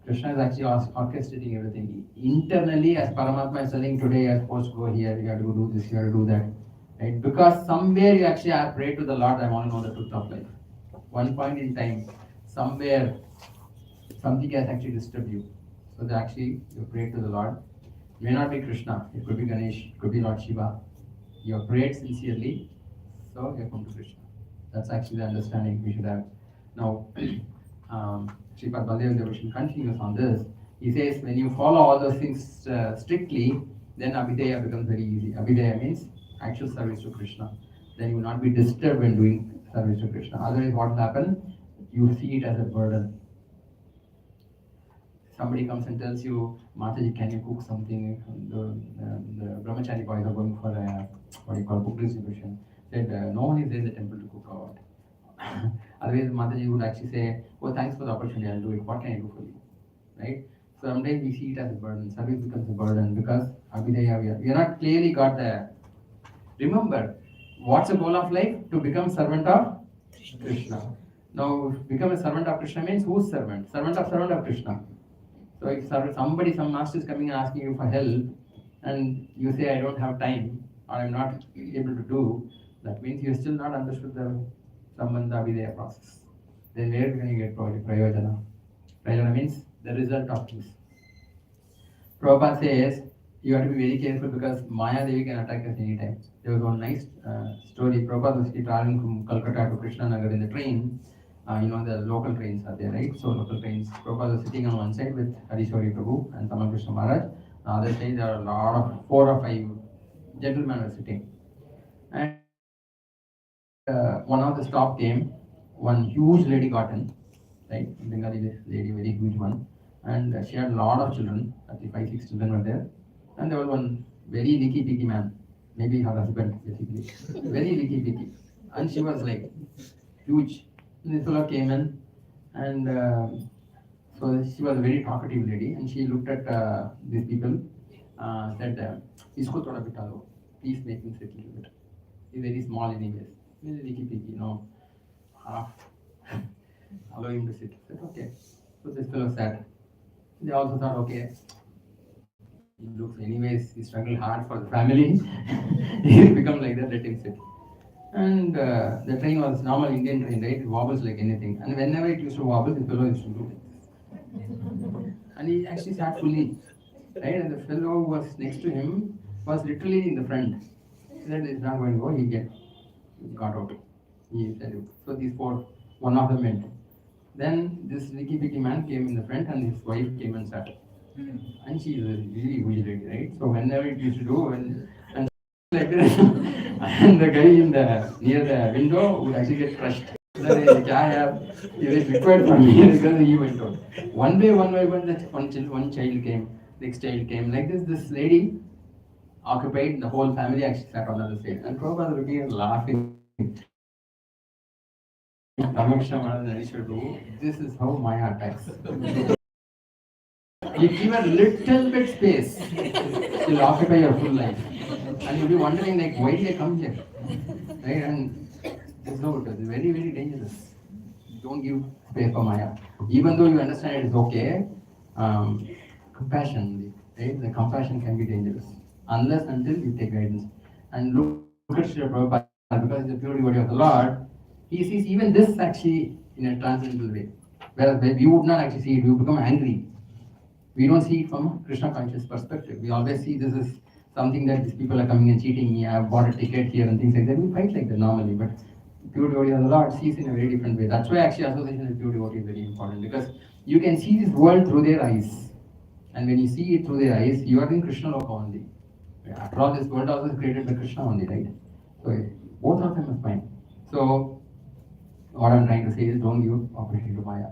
Krishna is actually orchestrating everything. Internally, as Paramatma is telling today, you are supposed to go here, you have to do this, you have to do that. Right? Because somewhere you actually have prayed to the Lord, I want to know the truth of life. One point in time, somewhere, something has actually disturbed you. So that actually you prayed to the Lord. It may not be Krishna, it could be Ganesh, it could be Lord Shiva. You have prayed sincerely, so you have come to Krishna. That's actually the understanding we should have. Now, Sripad Baldev Devotion continues on this. He says, when you follow all those things strictly, then Abhidheya becomes very easy. Abhidheya means actual service to Krishna. Then you will not be disturbed when doing service to Krishna. Otherwise, what will happen? You see it as a burden. Somebody comes and tells you, Mataji, can you cook something? The brahmachari boys are going for a, what you call, book distribution. Said, no one is there in the temple to cook out. Otherwise, Mataji would actually say, oh, thanks for the opportunity, I'll do it. What can I do for you? Right? So sometimes we see it as a burden. Service becomes a burden because Abhidheya, we are not clearly got the. Remember, what's the goal of life? To become servant of Krishna. Now, become a servant of Krishna means whose servant? Servant of Krishna. So if some master is coming and asking you for help, and you say, I don't have time, or I'm not able to do, that means you still not understood the Sambandha Abhidheya process. Then where can you get Prayojana? Prayojana means the result of this. Prabhupada says, you have to be very careful because Maya Devi can attack us anytime. There was one nice story. Prabhupada was traveling from Calcutta to Krishnanagar in the train. The local trains are there, right? So local trains. Prabhupada was sitting on one side with Harishwari Prabhu and Tamal Krishna Maharaj. On the other side, there are a lot of 4 or 5 gentlemen were sitting. And one of the stop came, one huge lady got in, right? Bengali lady, very huge one. And she had a lot of children, I think 5, 6 children were there. And there was one very licky picky man, maybe her husband, basically. Very licky picky. And she was like huge. This fellow came in, and so she was a very talkative lady, and she looked at these people, said, "Isko thoda bita do, please make him sit a little bit. He's very small anyways, very licky picky, half allow him to sit." Said, "Okay." So this fellow sat. They also thought, okay, he looks anyways, he struggled hard for the family. He'll become like that, let him sit. And the train was normal Indian train, right? It wobbles like anything. And whenever it used to wobble, the fellow used to do this. And he actually sat fully, right? And the fellow who was next to him was literally in the front. He said, it's not going to go, he got out. He said, so these 4, one of them went. Then this licky picky man came in the front and his wife came and sat. And she is a really huge lady, right? So whenever it used to do, and like this, and the guy near the window would actually get crushed. It is required for me because he went out. One by one, one child came, next child came. Like this lady occupied the whole family actually sat on the other side. And Prabhupada was looking and laughing. This is how Maya attacks. You give a little bit space, you'll occupy your full life. And you'll be wondering, like, why did they come here? Right? And it's very, very dangerous. Don't give space for Maya. Even though you understand it is okay, compassion, right? The compassion can be dangerous. Unless until you take guidance. And look at Srila Prabhupada, because he's the pure devotee of the Lord, he sees even this actually in a transcendental way. Whereas we would not actually see it, we would become angry. We don't see it from a Krishna conscious perspective. We always see this is something that these people are coming and cheating me, I have bought a ticket here and things like that. We fight like that normally, but pure devotee of the Lord sees in a very different way. That's why actually association with pure devotee is very important, because you can see this world through their eyes. And when you see it through their eyes, you are in Krishna Loka only. After all, this world also is created by Krishna only, right? So both of them are fine. So what I'm trying to say is, don't give opportunity to Maya.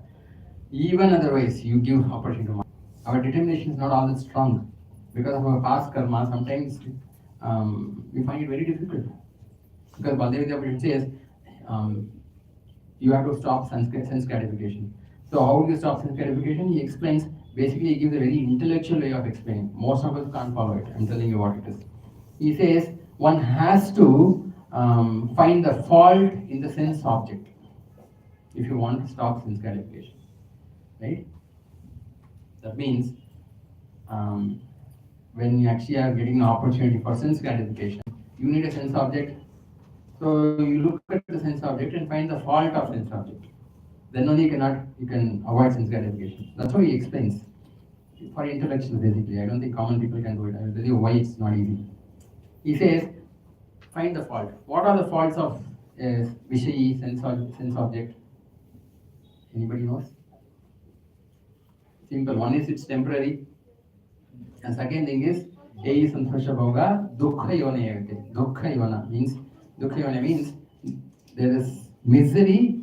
Even otherwise, you give opportunity to Maya. Our determination is not all that strong. Because of our past karma, sometimes we find it very difficult. Because Baldev Dev says, you have to stop sense gratification. So how do you stop sense gratification? He explains, basically he gives a very intellectual way of explaining. Most of us can't follow it. I'm telling you what it is. He says, one has to find the fault in the sense object if you want to stop sense gratification. Right? That means when you actually are getting an opportunity for sense gratification, you need a sense object. So you look at the sense object and find the fault of sense object. Then only you can avoid sense gratification. That's how he explains. For intellectuals basically, I don't think common people can do it. I will tell you why it's not easy. He says, find the fault. What are the faults of is Vishayi, sense object. Anybody knows? Simple. One is it's temporary. And second thing is A is Santosha Bhoga, Dukha Yona Yavate. Dukha Yona means there is misery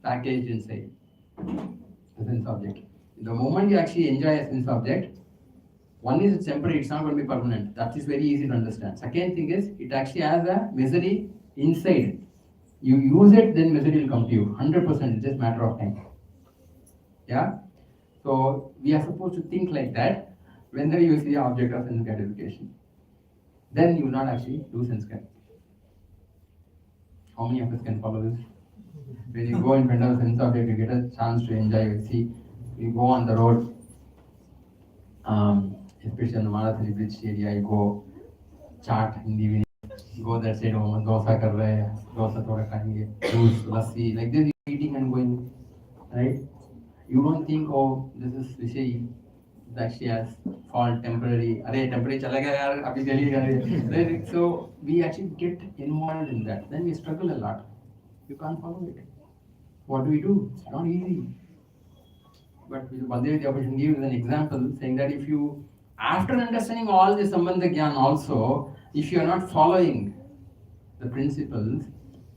packaged inside the sense object. The moment you actually enjoy a sense object, one is it's temporary, it's not going to be permanent. That is very easy to understand. Second thing is it actually has a misery inside. You use it, then misery will come to you. 100%, it's just matter of time. Yeah? So we are supposed to think like that whenever you see the object of sense gratification. Then you will not actually do sense gratification. How many of us can follow this? When you go in front of a sense object, you get a chance to enjoy. See, you go on the road, especially on the Marathon Bridge area, you go chat in the evening. Go that side, dosa kar rahe hai, dosa thoda khayenge, juice, lassi, like this, you're eating and going, right? You don't think, oh, this is Vishay, that she has fall temporary. Arey, temporary chala gaya yaar, abhi chali gaya. Right? So we actually get involved in that. Then we struggle a lot. You can't follow it. What do? It's not easy. But Baldev Jabashan gives an example saying that if you, after understanding all the Sambandha Gyan also, if you are not following the principles,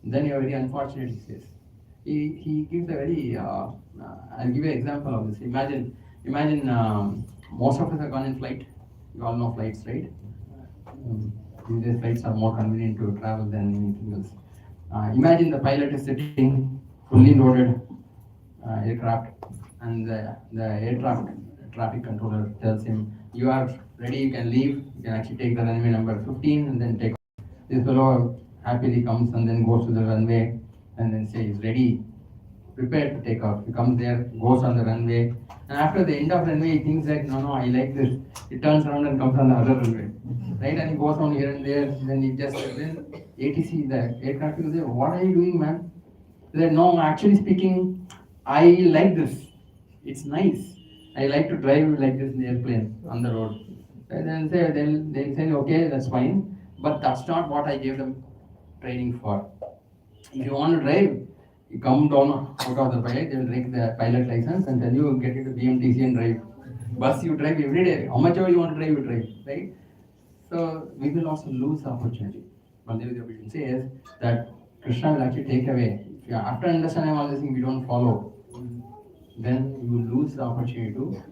then you are very unfortunate, he says. He gives a very, I'll give you an example of this. Imagine most of us have gone in flight. You all know flights, right? These days flights are more convenient to travel than anything else. Imagine the pilot is sitting fully loaded aircraft, and the aircraft traffic controller tells him, you are ready, you can leave, you can actually take the runway number 15 and then take off. This fellow happily comes and then goes to the runway and then says, ready, prepared to take off. He comes there, goes on the runway, and after the end of the runway, he thinks like, no, I like this. He turns around and comes on the other runway, right? And he goes on here and there, then he just, then ATC, the aircraft will say, what are you doing, man? He said, no, actually speaking, I like this. It's nice. I like to drive like this in the airplane on the road. And then they'll say, okay, that's fine, but that's not what I gave them training for. If you want to drive, you come down out of the pilot, they'll take the pilot license and tell you get into BMTC and drive. Bus you drive every day. How much ever you want to drive, you drive, right? So we will also lose the opportunity. Baldev Jabashan says that Krishna will actually take away. If you, after understanding all these things, we don't follow, then you will lose the opportunity to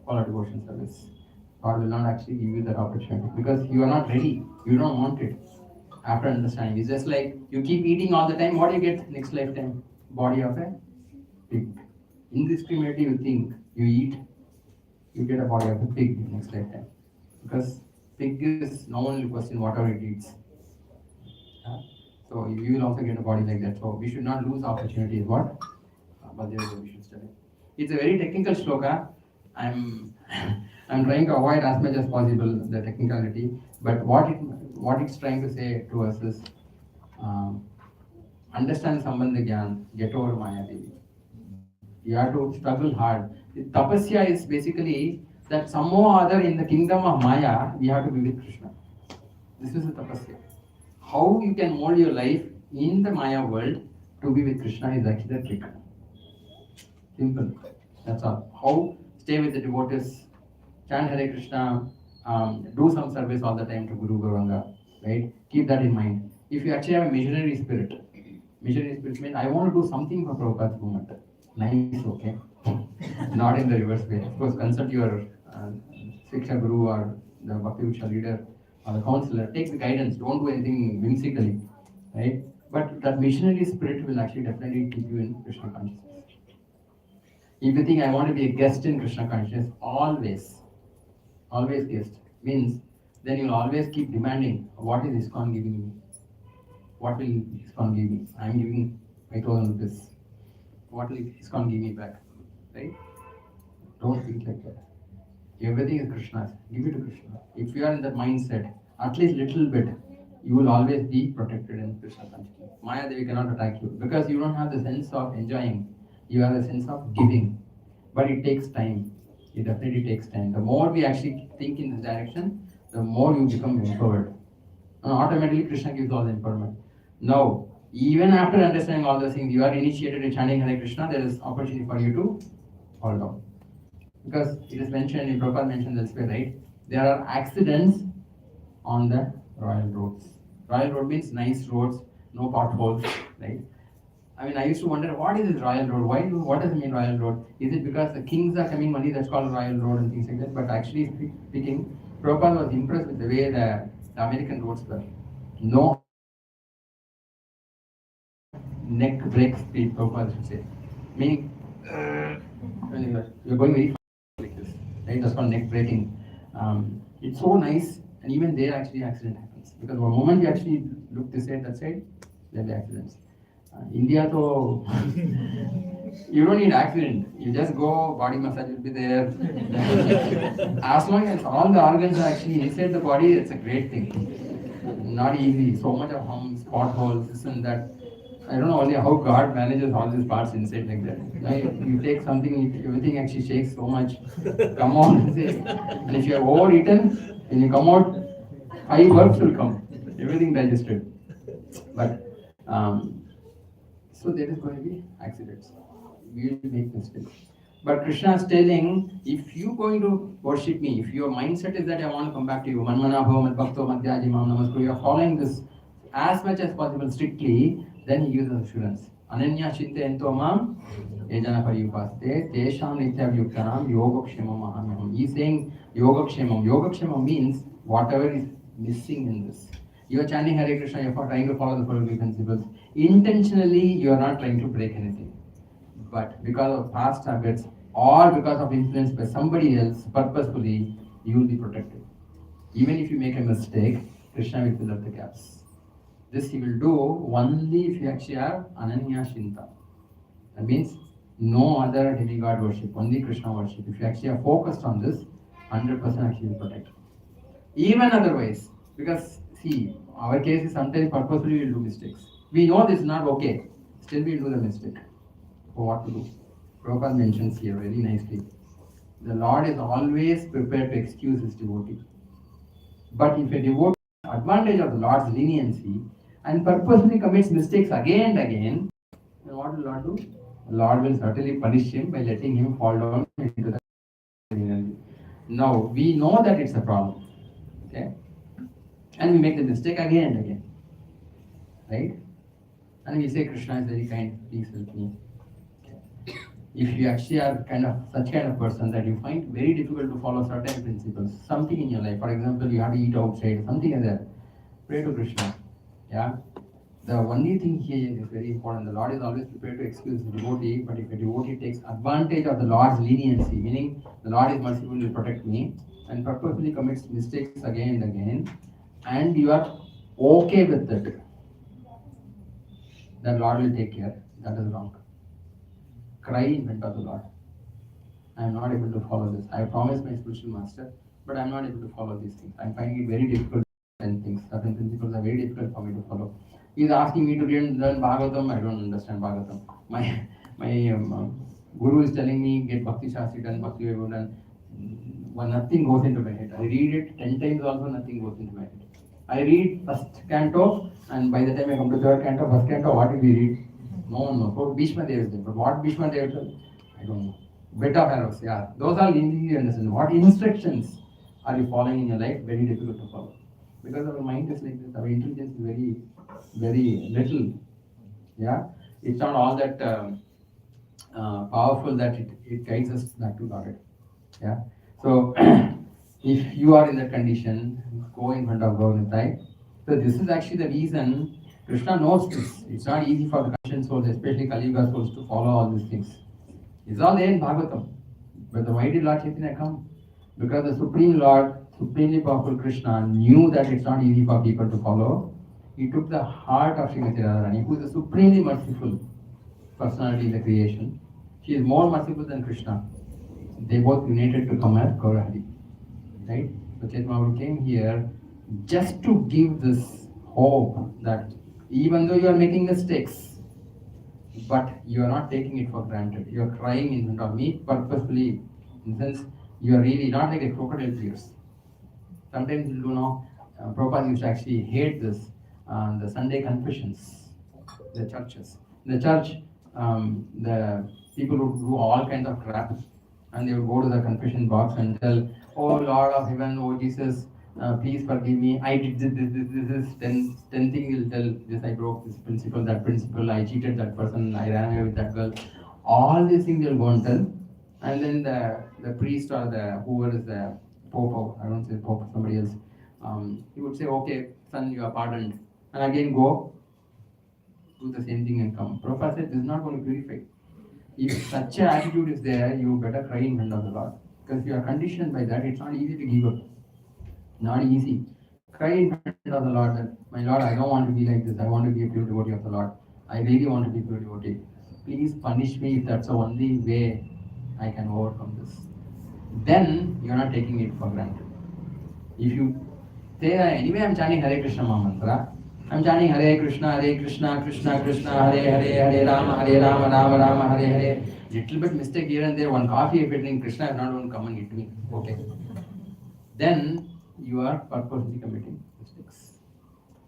follow devotion service. God will not actually give you that opportunity because you are not ready. You don't want it. After understanding, it's just like you keep eating all the time. What do you get next lifetime? Body of a pig. Indiscriminately, you think you eat, you get a body of a pig next lifetime. Because pig is no one will question whatever it eats. So you will also get a body like that. So we should not lose opportunities. What? We should study. It's a very technical shloka. I'm trying to avoid as much as possible the technicality. But what it's trying to say to us is understand Sambandha Gyan, get over Maya Devi. You have to struggle hard. The tapasya is basically that somehow or other in the kingdom of Maya, we have to be with Krishna. This is the tapasya. How you can mold your life in the Maya world to be with Krishna is actually the trick. Simple. That's all. How stay with the devotees, chant Hare Krishna, do some service all the time to Guru Gauranga, right? Keep that in mind. If you actually have a missionary spirit means I want to do something for Prabhupada's movement. Nice, okay. Not in the reverse way. Of course, consult your Shiksha Guru or the Bhakti Vriksha leader or the counselor. Take the guidance. Don't do anything whimsically, right? But that missionary spirit will actually definitely keep you in Krishna consciousness. If you think I want to be a guest in Krishna consciousness, always guest, means then you'll always keep demanding, what is ISKCON giving me? What will ISKCON give me? I am giving 5,000 rupees. What will ISKCON give me back? Right? Don't think like that. Everything is Krishna's. Give it to Krishna. If you are in that mindset, at least little bit, you will always be protected in Krishna consciousness. Maya Devi cannot attack you because you don't have the sense of enjoying. You have the sense of giving. But it takes time. It definitely takes time. The more we actually think in this direction, the more you become empowered. And automatically Krishna gives all the empowerment. Now, Even after understanding all those things, you are initiated in chanting Hare Krishna, there is opportunity for you to fall down. Because it is mentioned, in Prabhupada mentioned elsewhere, right? There are accidents on the royal roads. Royal road means nice roads, no potholes, right? I mean, I used to wonder, what is this royal road? What does it mean royal road? Is it because the kings are coming only, that's called royal road and things like that? But actually speaking, Prabhupada was impressed with the way the American roads were. No neck break speed, Prabhupada should say. Meaning, when you're going very fast like this, right? That's called neck breaking. It's so nice, and even there actually accident happens. Because the moment you actually look this side, that side, there'll be accidents. India, so you don't need accident. You just go, body massage will be there. As long as all the organs are actually inside the body, it's a great thing. Not easy. So much of humps, potholes, this and that. I don't know only how God manages all these parts inside like that. You take something, everything actually shakes so much. Come on, and if you have overeaten, when you come out, 5 works will come. Everything digested. But so there is going to be accidents. We will make mistakes. But Krishna is telling, if you going to worship me, if your mindset is that I want to come back to you, Manmana Bhava Madbhakto Madhyaji Mam Namaskuru, you are following this as much as possible strictly, then he gives assurance. Ananya Chinte Ento Mam Ejana Pariyupaste Tesham Nitya Yuktanam Yogakshemam Ahamyam. He is saying Yogakshemam. Yogakshemam means whatever is missing in this. You are chanting Hare Krishna, you are trying to follow the 4 principles. Intentionally, you are not trying to break anything. But because of past habits or because of influence by somebody else, purposefully, you will be protected. Even if you make a mistake, Krishna will fill up the gaps. This he will do only if you actually have Ananya Shinta. That means no other demigod worship, only Krishna worship. If you actually are focused on this, 100% actually will protect. Even otherwise, because see, our case is sometimes purposefully we will do mistakes. We know this is not okay, still we will do the mistake. So what to do? Prabhupada mentions here very nicely. The Lord is always prepared to excuse his devotee. But if a devotee takes advantage of the Lord's leniency and purposely commits mistakes again and again, then what will the Lord do? The Lord will certainly punish him by letting him fall down into the leniency. Now, we know that it's a problem. Okay? And we make the mistake again and again. Right? And we say, Krishna is very kind, please help me. Okay. If you actually are such kind of person that you find very difficult to follow certain principles, something in your life, for example, you have to eat outside, something like that, pray to Krishna. Yeah? The only thing here is very important. The Lord is always prepared to excuse the devotee, but if a devotee takes advantage of the Lord's leniency, meaning the Lord is merciful, will protect me, and purposely commits mistakes again and again, and you are okay with it, the Lord will take care. That is wrong. Cry in front of the Lord. I am not able to follow this. I promised my spiritual master, but I am not able to follow these things. I am finding it very difficult. Certain things, certain principles are very difficult for me to follow. He is asking me to learn Bhagavatam. I don't understand Bhagavatam. My guru is telling me get Bhakti Shastri done, Bhakti Vaibhav done. Nothing goes into my head. I read it 10 times also, nothing goes into my head. I read first canto, and by the time I come to third canto, first canto, what will we read? No one knows. So Bhishma Dev is there. But what Bhishma Dev said, I don't know. Bit of arrows, yeah. Those are easy to understand. What instructions are you following in your life? Very difficult to follow. Because our mind is like this, our intelligence is very, very little. Yeah, it's not all that powerful that it guides us back to God. Yeah, so if you are in that condition, go in front of Gaurang. So this is actually the reason Krishna knows this. It's not easy for the conscious souls, especially Kali Yuga souls, to follow all these things. It's all there in Bhagavatam. But why did Lord Chaitanya come? Because the Supreme Lord, supremely powerful Krishna, knew that it's not easy for people to follow. He took the heart of Srimati Radharani, who is the supremely merciful personality in the creation. She is more merciful than Krishna. They both united to come as Gaurang. Right? So Chaitanya Mahaprabhu came here just to give this hope that even though you are making mistakes, but you are not taking it for granted. You are crying in front of me purposefully. In the sense, you are really not like a crocodile tears. Sometimes you know, Prabhupada used to actually hate this, the Sunday confessions. the churches. In the church, the people would do all kinds of crap, and they would go to the confession box and tell, "Oh Lord of Heaven, oh Jesus, please forgive me. I did this. 10 things will tell. This I broke this principle, that principle. I cheated that person. I ran away with that girl. All these things they'll go and tell, and then the priest or the whoever is the pope, or I don't say pope, somebody else, he would say, "Okay, son, you are pardoned," and again go do the same thing and come. Prabhupada said, "This is not going to purify." If such an attitude is there, you better cry in front of the Lord. Because if you are conditioned by that, it's not easy to give up. Not easy. Cry in front of the Lord that, "My Lord, I don't want to be like this. I want to be a pure devotee of the Lord. I really want to be a pure devotee. Please punish me if that's the only way I can overcome this." Then you're not taking it for granted. If you say, "Anyway, I'm chanting Hare Krishna mantra. I'm chanting Hare Krishna, Krishna Krishna, Hare Rama, Rama Rama, Hare Hare." Little bit mistake here and there, one coffee if I drink, Krishna is not going to come and hit me. Okay. Then you are purposely committing mistakes.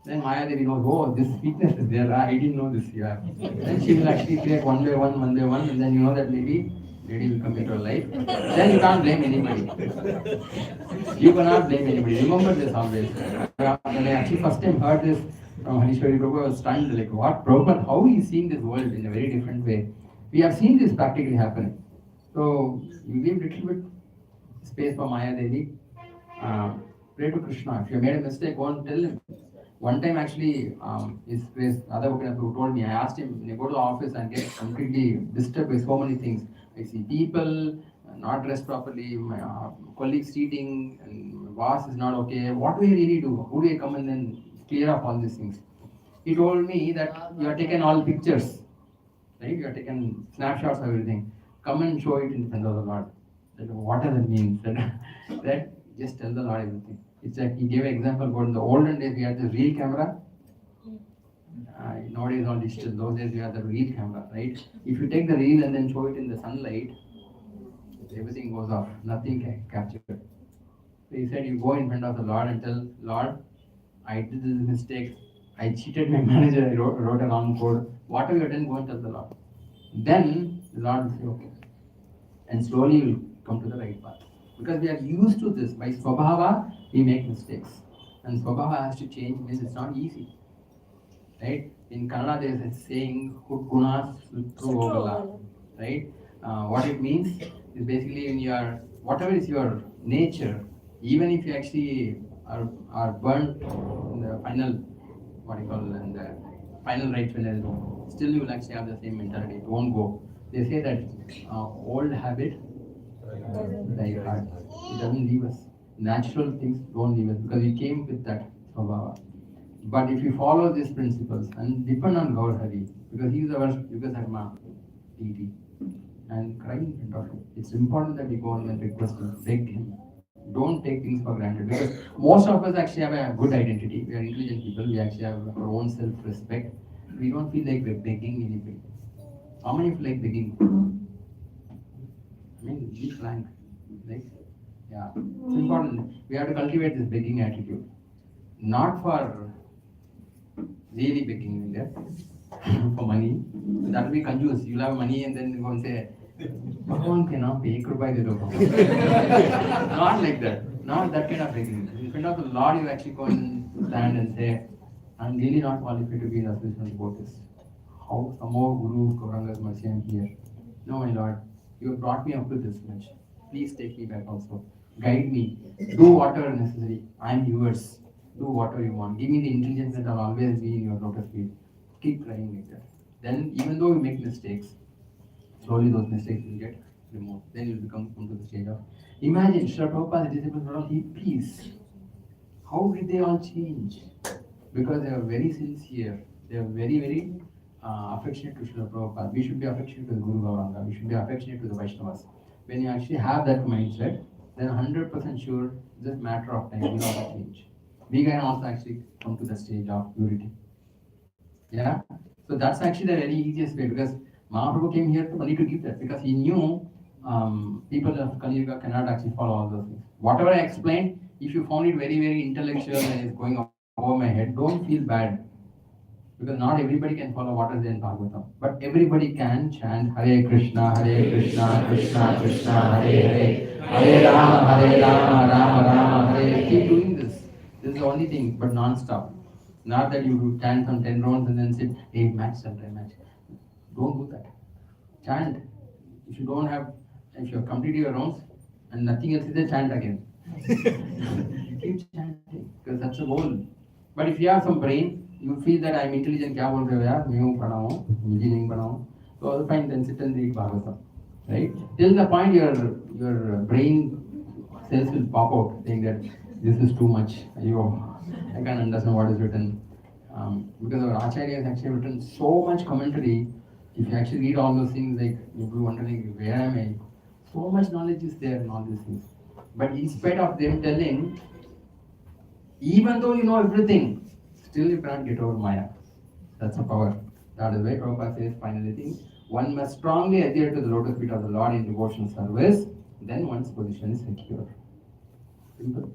Then Maya Devi knows, "Oh, this weakness is there. I didn't know this here." Then she will actually create one by one, and then you know that maybe lady will come into your life. Then you can't blame anybody. You cannot blame anybody. Remember this always. When I actually first time heard this from Hanishwari Prabhu, I was stunned. Like, what? Prabhupada, how he is seeing this world in a very different way. We have seen this practically happening. So you give little bit space for Maya Devi. Pray to Krishna. If you made a mistake, go and tell him. One time actually, his grace, Radha Gopinath Prabhu told me, I asked him, when you go to the office and get completely disturbed by so many things. I see people not dressed properly, my colleagues cheating, and my boss is not okay. What do I really do? Who do I come and then clear up all these things? He told me that you have taken all pictures, right? You have taken snapshots of everything. Come and show it in front of the Lord. That, what does it mean? That just tell the Lord everything. It's like he gave an example about in the olden days we had the real camera. Nowadays all digital. Those days we had the real camera, right? If you take the reel and then show it in the sunlight, everything goes off. Nothing can capture it. So he said, you go in front of the Lord and tell, "Lord, I did this mistake. I cheated my manager. I wrote a wrong code. Whatever you done, go and tell the Lord." Then the Lord will say, "Okay." And slowly you will come to the right path. Because we are used to this. By Swabhava, we make mistakes. And Swabhava has to change, means it's not easy. Right? In Kannada, there is a saying, "Gunas Sutrogala." Right? What it means is basically in your, whatever is your nature, even if you actually are burnt in the final, what you call, in the final right final, still you will actually have the same mentality. It won't go. They say that old habit die hard. It doesn't leave us. Natural things don't leave us because we came with that Swabhava. But if you follow these principles and depend on Gaur Hari, because he is our Yuga Dharma deity, and cry in front of him. It's important that we go and request him, beg him. Don't take things for granted because most of us actually have a good identity. We are intelligent people. We actually have our own self-respect. We don't feel like we're begging anybody. How many of you like begging? I mean, be frank. Like, yeah, it's important. We have to cultivate this begging attitude. Not for really begging India for money. That will be confused. You'll have money and then you go and say, "Bhagavan ke naam pe 1 rupaya de do." Not like that. Not that kind of begging. In front of the Lord, you actually go and stand and say, "I'm really not qualified to be in association about this. How somehow Guru Gauranga's mercy I'm here. No, my Lord, you have brought me up to this much. Please take me back also. Guide me. Do whatever necessary. I'm yours. Do whatever you want. Give me the intelligence that I'll always be in your lotus feet." Keep trying like that. Then, even though you make mistakes, slowly those mistakes will get removed. Then you'll come to the stage of, imagine Srila Prabhupada's disciples were all peace. How did they all change? Because they are very sincere. They are very, very affectionate to Srila Prabhupada. We should be affectionate to the Guru Gauranga. We should be affectionate to the Vaishnavas. When you actually have that mindset, then 100% sure, just matter of time, you will also change. We can also actually come to the stage of purity. Yeah? So that's actually the very easiest way because Mahaprabhu came here only to give that because he knew people of Kali Yuga cannot actually follow all those things. Whatever I explained, if you found it very, very intellectual and it's going over my head, don't feel bad. Because not everybody can follow what is there in Bhagavatam. But everybody can chant Hare Krishna, Krishna Krishna, Hare Hare, Hare Rama, Rama Rama, Hare. Keep doing this. This is the only thing, but non-stop. Not that you chant some 10 rounds and then say, hey, match, sometime match. Don't do that. Chant. If you don't have, if you have completed your rounds and nothing else is there, chant again. Keep chanting, because that's the goal. But if you have some brain, you feel that I'm intelligent, क्या बोल रहे हो यार, मैं हूँ पढ़ा हूँ, engineering पढ़ा हूँ, so all fine, then sit and read Bhagavatam, right? Till the point your brain cells will pop out saying that this is too much, I can't understand what is written. Because our Acharya has actually written so much commentary. If you actually read all those things, like you'll be wondering, where am I? So much knowledge is there in all these things. But in spite of them telling, even though you know everything, still you cannot get over Maya. That's the power. That is why Prabhupada says, finally, thing, one must strongly adhere to the lotus feet of the Lord in devotional service, then one's position is secure. Simple.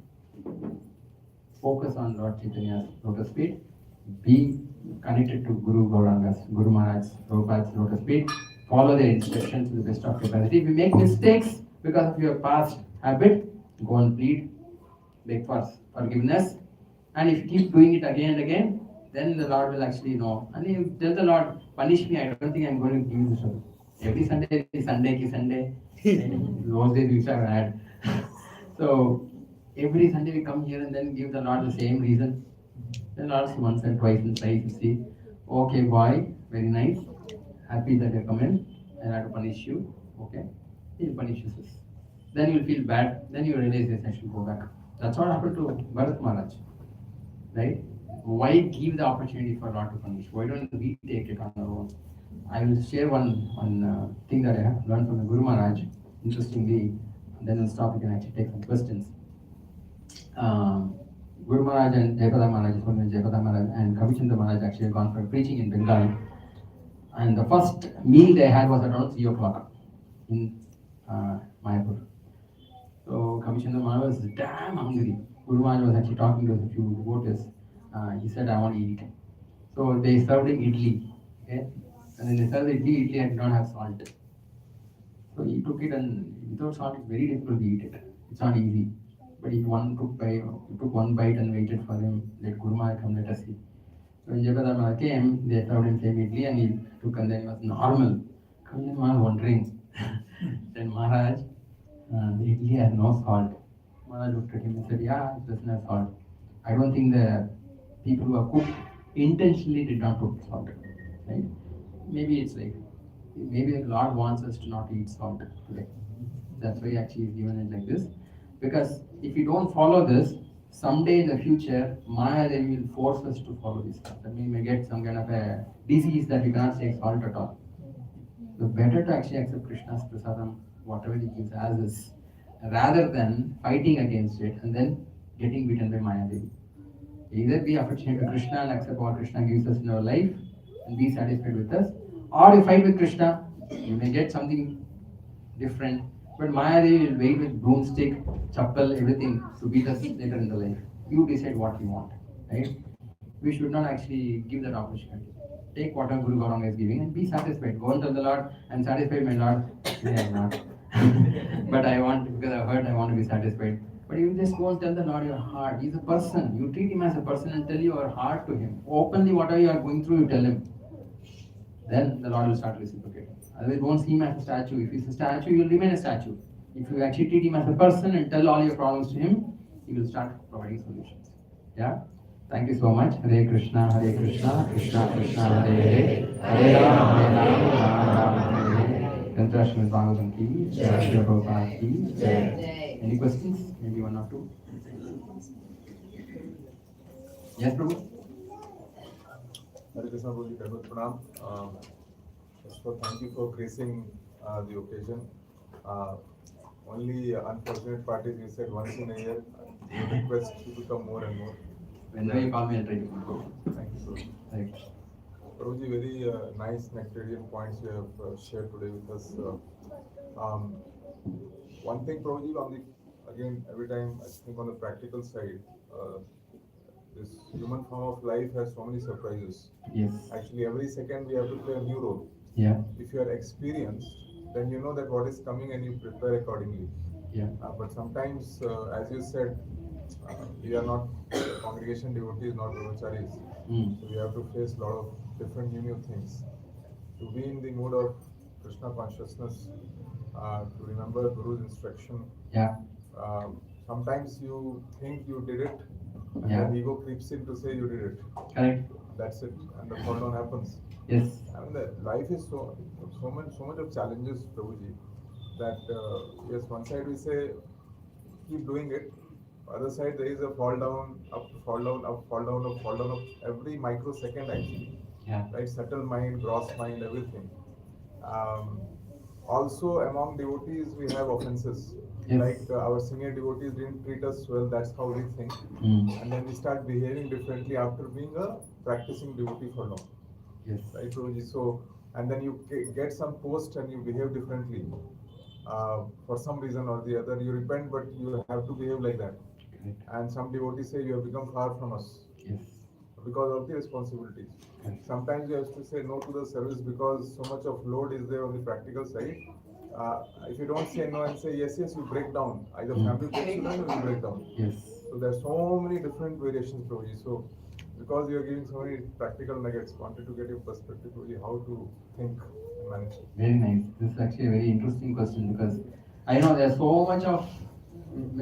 Focus on Lord Chaitanya's lotus feet. Be connected to Guru Gauranga's, Guru Maharaj's, Prabhupada's lotus feet. Follow their instructions to the best of capacity. If you make mistakes because of your past habit, go and plead, beg for forgiveness. And if you keep doing it again and again, then the Lord will actually know. And you tell the Lord, punish me, I don't think I'm going to give you this trouble. Every Sunday is Sunday. Those days we used to have had. So every Sunday we come here and then give the Lord the same reason. The Lord see once and twice and thrice, you see, okay boy, very nice, happy that you come in, and I have to punish you, okay, he'll punish you. Then you'll feel bad, then you realize yes, I should go back. That's what happened to Bharat Maharaj, right? Why give the opportunity for Lord to punish? Why don't we take it on our own? I will share one thing that I have learned from the Guru Maharaj, interestingly, then we'll stop, we can actually take some questions. Guru Maharaj and Jayapada Maharaj, Jayapada Maharaj and Kavichandra Maharaj actually had gone for preaching in Bengal. And the first meal they had was around 3 o'clock in Mayapur. So Kavichandra Maharaj was damn hungry. Guru Maharaj was actually talking to a few devotees. He said, I want to eat. So they served him idli. Okay? And then they served the idli did not have salt. So he took it, and without salt it's very difficult to eat it. It's not easy. But he took one bite and waited for him. Let Guru Maharaj come, let us see. So when Jayapada Maharaj came, they served him same idli and he took, and then he was normal. Kavichandra Maharaj wondering. Then Maharaj, the idli has no salt. Maharaj looked at him and said, yeah, it doesn't have salt. I don't think the people who have cooked intentionally did not put salt. Right? Maybe it's like, maybe the Lord wants us to not eat salt today. That's why actually he's given it like this. Because if we don't follow this, someday in the future, Maya then will force us to follow this stuff. That means we may get some kind of a disease that we cannot take salt at all. So better to actually accept Krishna's prasadam, whatever he gives as is, rather than fighting against it and then getting beaten by Maya Devi. Either be affectionate to Krishna and accept what Krishna gives us in our life and be satisfied with us, or you fight with Krishna, you may get something different. But Maya Devi will wait with broomstick, chappal, everything to beat us later in the life. You decide what you want, right? We should not actually give that opportunity. Take whatever Guru Gaurang is giving and be satisfied. Go and tell the Lord, I'm satisfied, my Lord. I am not. But I want, because I've heard I want to be satisfied. But you just go and tell the Lord your heart. He's a person. You treat him as a person and tell your heart to him. Openly, whatever you are going through, you tell him. Then the Lord will start reciprocating. Otherwise, don't see him as a statue. If he's a statue, you will remain a statue. If you actually treat him as a person and tell all your problems to him, he will start providing solutions. Yeah? Thank you so much. Hare Krishna, Krishna Krishna, Hare Hare, Hare Rama, Rama Hare Hare. Srimad Bhagavatam ki, Jai Shri Prabhupada ki, Jai. Any questions? Maybe one or two. Yes, Prabhu? Hare Krishna Prabhuji, David Pranam. First of all, thank you for gracing the occasion. Only unfortunate part is you said once in a year. We request you to come more and more. Whenever you call me, I'll try to go. Thank you so much. Right. Prabhuji, very nice nectarian points you have shared today with us. One thing, Prabhuji, on the, again, every time I think on the practical side, this human form of life has so many surprises. Yes. Actually, every second we have to play a new role. Yeah. If you are experienced, then you know that what is coming and you prepare accordingly. Yeah. But sometimes, as you said, we are not congregation devotees, not brahmacharis. Mm. So we have to face a lot of different new things. To be in the mood of Krishna consciousness, to remember Guru's instruction. Yeah. Sometimes you think you did it, and Yeah. then ego creeps in to say you did it. Correct. That's it, and the fall down happens. Yes. I mean, the life is so much of challenges, Prabhuji, that yes, one side we say keep doing it, other side there is a fall down, up, fall down, up, fall down, up, fall down, up every microsecond actually. Yeah. Right, subtle mind, gross mind, everything. Um, Also, among devotees, we have offenses. Yes. Like our senior devotees didn't treat us well, that's how we think. Mm. And then we start behaving differently after being a practicing devotee for long. Yes. Right, Prabhuji? So, and then you get some post and you behave differently. For some reason or the other, you repent, but you have to behave like that. Correct. And some devotees say you have become far from us Yes. because of the responsibilities. Correct. Sometimes you have to say no to the service because so much of load is there on the practical side. If you don't say no and say yes, yes, you break down. Either family breaks you down or you break down. Yes. So there are so many different variations, Prabhuji. So because you are giving so many practical nuggets, wanted to get your perspective, Prabhuji, how to think and manage. Very nice. This is actually a very interesting question because I know there's so much of,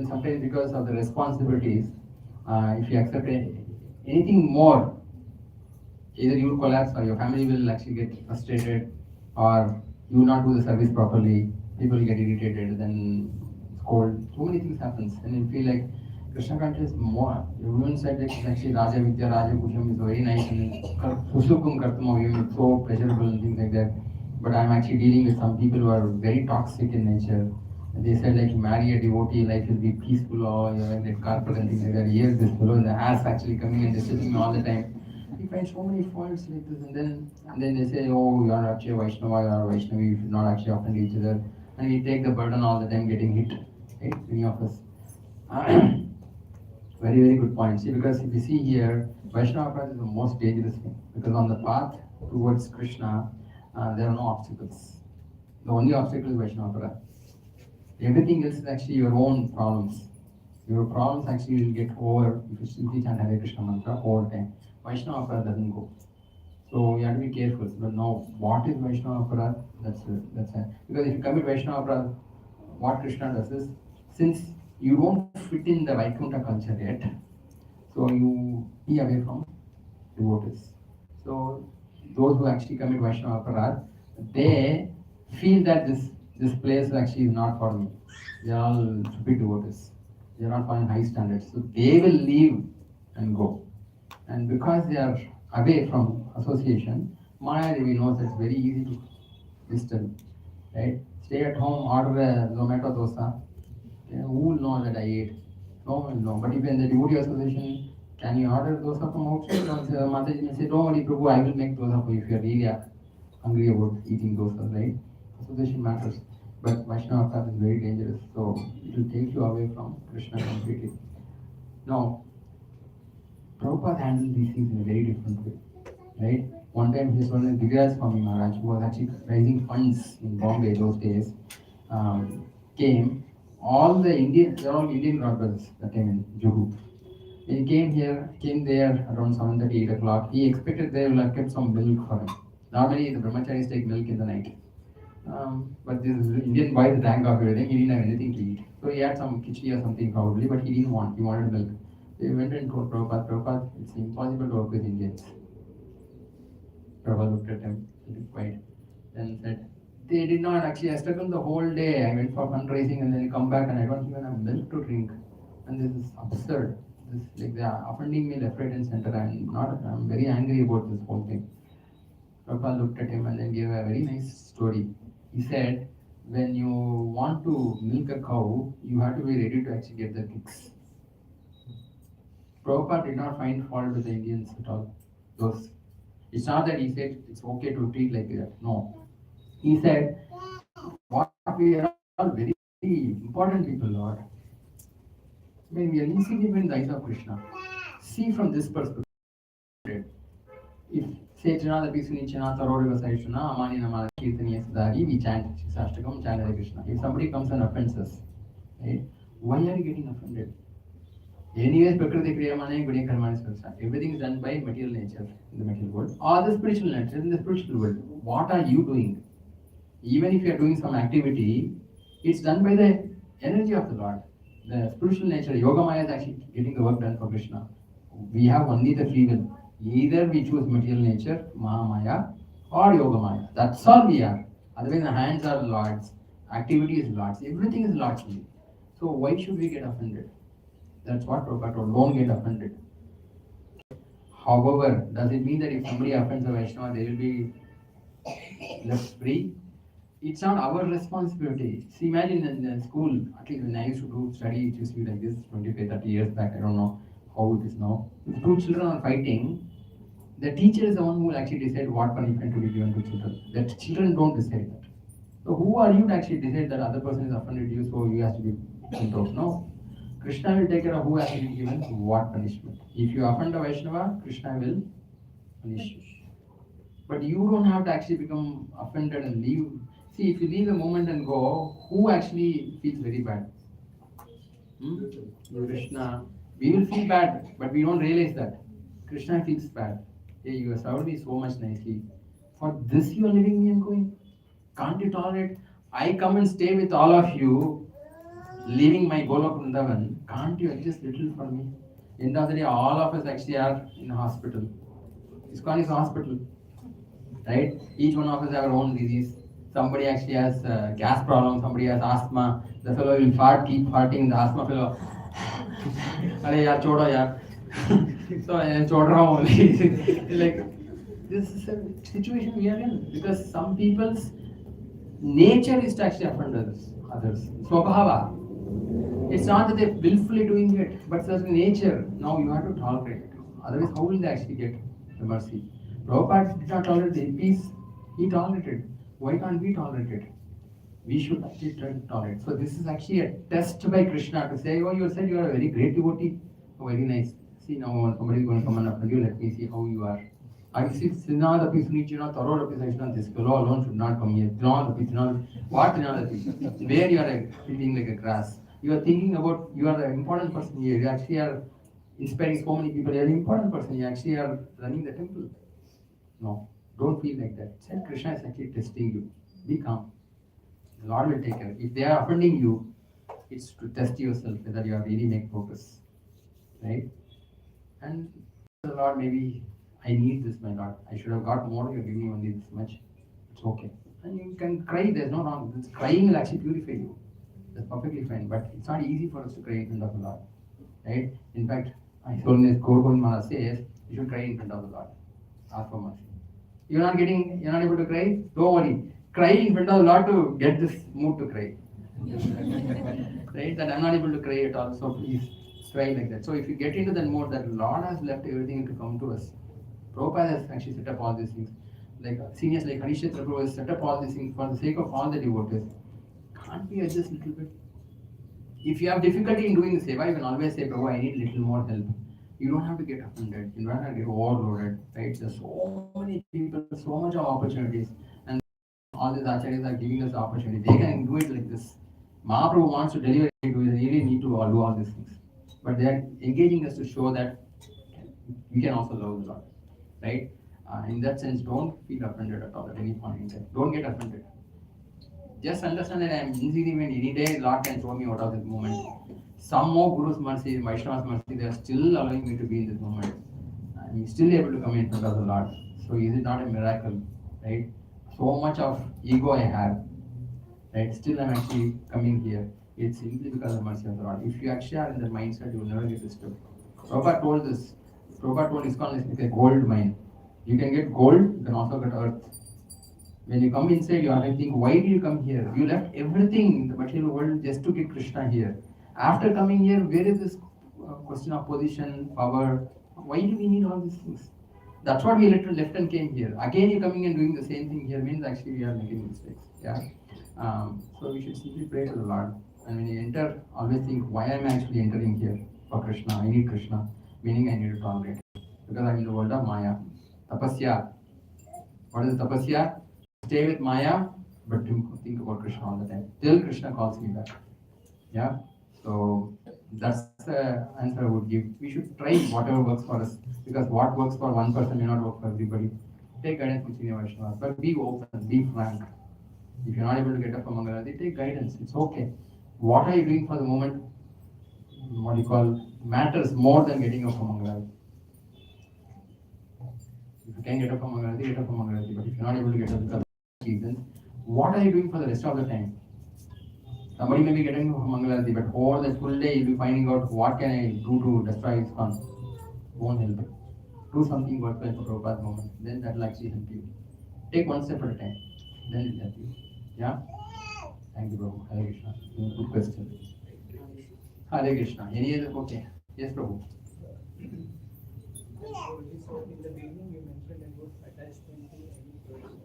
sometimes because of the responsibilities, if you accept anything more, either you will collapse or your family will actually get frustrated, or you will not do the service properly, people will get irritated, then scold. So many things happens, and you feel like Krishna consciousness is more. You even said like it's actually Raja Vidya, Raja Kusham is very nice, and Susukum Kartam, it's so pleasurable and things like that. But I'm actually dealing with some people who are very toxic in nature. And they said like you marry a devotee, life will be peaceful, or you're in that carpet and things like that. Here's this fellow, the ass actually coming and disturbing me all the time. You find so many faults like this, and then they say, oh, you are actually a Vaishnava, you are a Vaishnavi, you should not actually offend each other. And we take the burden all the time getting hit, right? Many of us. Very, very good point. See, because if you see here, Vaishnava path is the most dangerous thing. Because on the path towards Krishna, there are no obstacles. The only obstacle is Vaishnava path. Everything else is actually your own problems. Your problems actually will get over if you simply chant Hare Krishna mantra all the time. Vaishnava path doesn't go. So you have to be careful. But now, what is Vaishnava path? That's it. Because if you commit Vaishnava path, what Krishna does is, since you don't fit in the Vaikuntha culture yet, so you be away from devotees. So those who actually commit Vaishnava Aparad, they feel that this place actually is not for me. They are all stupid devotees. They are not following high standards. So they will leave and go. And because they are away from association, Maya Devi knows that it's very easy to disturb. Right? Stay at home, order a Zomato dosa. Who will know that I ate? No one will know. But if in the devotee association, can you order dosa from outside? No, Mataji will say, don't worry, Prabhu, I will make dosa for you if you are really hungry about eating dosa, right? Association matters. But Vaishnava path is very dangerous, so it will take you away from Krishna completely. Now, Prabhupada handled these things in a very different way, right? One time his one Vigraj Swami Maharaj, who was actually raising funds in Bombay those days, came. All the Indian, they're all Indian brothers that came in Juhu. When he came there around 7:30, 8 o'clock. He expected they will have kept some milk for him. Normally the brahmacharis take milk in the night. But this Indian boy drank off everything, he didn't have anything to eat. So he had some khichdi or something probably, but he didn't want, he wanted milk. They went and told Prabhupada, it's impossible to work with Indians. Prabhupada looked at him, quiet, and said, they did not actually, I struggled the whole day. I went for fundraising and then I come back and I don't even have milk to drink. And this is absurd. This, like, they are offending me left, right and center. I'm very angry about this whole thing. Prabhupada looked at him and then gave a very nice story. He said, when you want to milk a cow, you have to be ready to actually get the kicks. Prabhupada did not find fault with the Indians at all. It's not that he said it's okay to treat like that. No. He said, what we are all very important people, Lord. When we are insignificant in the eyes of Krishna, see from this perspective. If say Trinada Pisunichana, Taroriva Saishana, Amani Namala Kirtaniya Siddhari, we chant Shastakam, chant Hare Krishna. If somebody comes and offends us, right, why are you getting offended? Anyways, Prakriti Kriyamane, Gunya Karmani Svacha. Everything is done by material nature in the material world or the spiritual nature in the spiritual world. What are you doing? Even if you are doing some activity, it's done by the energy of the Lord. The spiritual nature, Yogamaya is actually getting the work done for Krishna. We have only the free will. Either we choose material nature, Mahamaya, or Yogamaya. That's all we are. Otherwise, the hands are Lord's, activity is Lord's, everything is Lord's. So why should we get offended? That's what Prabhupada told. Don't get offended. However, does it mean that if somebody offends a Vaishnava, they will be left free? It's not our responsibility. See, imagine in the school, at least when I used to do study, it used to be like this 25, 30 years back. I don't know how it is now. If two children are fighting, the teacher is the one who will actually decide what punishment to be given to children. The children don't decide that. So who are you to actually decide that other person is offended you, so you have to be controlled? No. Krishna will take care of who has to be given what punishment. If you offend a Vaishnava, Krishna will punish you. But you don't have to actually become offended and leave. See, if you leave the moment and go, who actually feels very bad? Krishna. We will feel bad, but we don't realize that. Krishna feels bad. Hey, you have served me so much nicely. For this you are leaving me and going. Can't you tolerate? I come and stay with all of you, leaving my Golok Vrindavan. Can't you adjust little for me? End of the day, all of us actually are in a hospital. ISKCON is a hospital, right? Each one of us have our own disease. Somebody actually has gas problem, somebody has asthma. The fellow will fart, keep farting. The asthma fellow, "Arey yaar, chodo yaar." So I chod raha hu only. Like, this is a situation we are in because some people's nature is to actually offend others. Swabhava. It's not that they're willfully doing it, but certain nature. Now you have to tolerate it. Otherwise, how will they actually get the mercy? Prabhupada did not tolerate the peace. He tolerated. Why can't we tolerate it? We should actually try to tolerate. So this is actually a test by Krishna to say, oh, you said you are a very great devotee. Oh, very nice. See, now somebody is going to come and offend you. Let me see how you are. I see Sinadapi Sunichina, Torodapi Saishna, this fellow alone should not come here. What Sinadapi? Where you are feeling like a grass. You are thinking about, you are an important person here. You actually are inspiring so many people. You are an important person. You actually are running the temple. No, don't feel like that. Say Krishna is actually testing you. Be calm. The Lord will take care. If they are offending you, it's to test yourself whether you are really make progress. Right? And the Lord, maybe I need this, my Lord. I should have got more. You're giving me only this much. It's okay. And you can cry. There's no wrong. This crying will actually purify you. That's perfectly fine. But it's not easy for us to cry in front of the Lord. Right? In fact, I told this Gaurang Mala says you should cry in front of the Lord. Ask for mercy. You're not able to cry? Don't worry. Cry in front of the Lord to get this mood to cry. Right? That I'm not able to cry at all. So please try like that. So if you get into that mode that Lord has left everything to come to us. Prabhupada has actually set up all these things. Like seniors like Harishetra Prabhu has set up all these things for the sake of all the devotees. Can't we adjust a little bit? If you have difficulty in doing the seva, you can always say, Prabhu, I need little more help. You don't have to get offended. You don't have to get overloaded. Right? There's so many people, so much of opportunities. And all these acharyas are giving us the opportunity. They can do it like this. Mahaprabhu wants to deliver it. We really need to do all these things. But they are engaging us to show that we can also love the Lord. Right? In that sense, don't feel offended at all at any point in time. Don't get offended. Just understand that I am insignificant. Any day, Lord can show me out of this moment. Some more Guru's mercy, Vaishnava's mercy, they are still allowing me to be in this moment. I am still able to come in front of the Lord. So is it not a miracle? Right? So much of ego I have. Right? Still I am actually coming here. It's simply because of the mercy of the Lord. If you actually are in that mindset, you will never get disturbed. Prabhupada told this. Prabhupada told ISKCON is like a gold mine. You can get gold, you can also get earth. When you come inside, you have to think, why did you come here? You left everything in the material world just to get Krishna here. After coming here, where is this question of position, power? Why do we need all these things? That's what we left and came here. Again, you coming and doing the same thing here means actually we are making mistakes. Yeah. So we should simply pray to the Lord. And when you enter, always think, why am I actually entering here for Krishna? I need Krishna. meaning I need to tolerate. Because I'm in the world of Maya. Tapasya. What is tapasya? Stay with Maya, but think about Krishna all the time. Till Krishna calls me back. Yeah. So that's the answer I would give. We should try whatever works for us. Because what works for one person may not work for everybody. Take guidance from Senior Vaishnavas, but be open, be frank. If you're not able to get up from Mangalarati, take guidance. It's okay. What are you doing for the moment? What you call matters more than getting up from Mangalarati. If you can get up from Mangalarati, get up from Mangalarati. But if you're not able to get up because of reasons, what are you doing for the rest of the time? Somebody may be getting up from Mangalarati, but over the full day you'll be finding out what can I do to destroy ISKCON. Won't help it. Do something worthwhile for Prabhupada's moment. Then that will actually help you. Take one step at a time. Then it will help you. Yeah? Thank you, Prabhu. Hare Krishna. Good question. Hare Krishna. Any other? Okay. Yes, Prabhu. So in the beginning you mentioned about attachment to any person,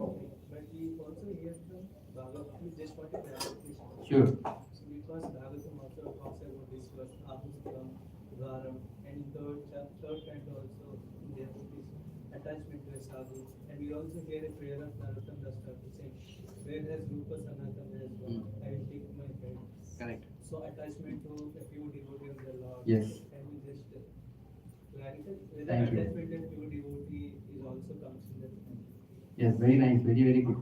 but we also hear from Bhagavatam, just what is clarification. Sure. So because Bhagavatam also talks about this verse, Ahustam, Gaurang, and third kind also there is this attachment to a sadhu. And we also hear a prayer of Narottam Das Thakur saying, where has Rupa Sanatana has gone, I will take my head. Correct. So attachment to a pure devotee of the Lord. Yes. Can we just clarify whether Thank you. attachment and pure devotee is also comes in that? Yes, very nice, very good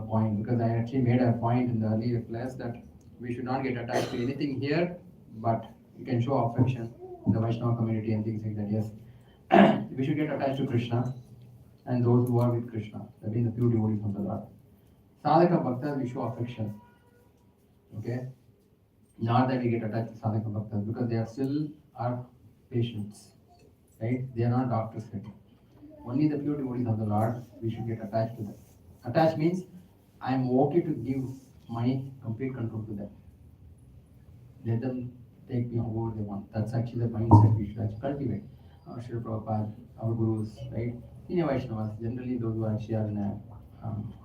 point. Because I actually made a point in the earlier class that we should not get attached to anything here, but we can show affection in the Vaishnava community and things like that. Yes, we should get attached to Krishna and those who are with Krishna. That means the pure devotees of the Lord. Sadhaka bhaktas, we show affection. Okay, not that we get attached to sadhaka bhaktas because they are still our patients, right? They are not doctors yet. Only the pure devotees of the Lord, we should get attached to them. Attached means I am okay to give my complete control to them. Let them take me however they want. That's actually the mindset we should actually cultivate. Our Srila Prabhupada, our gurus, right? Senior Vaishnavas, generally those who actually are in a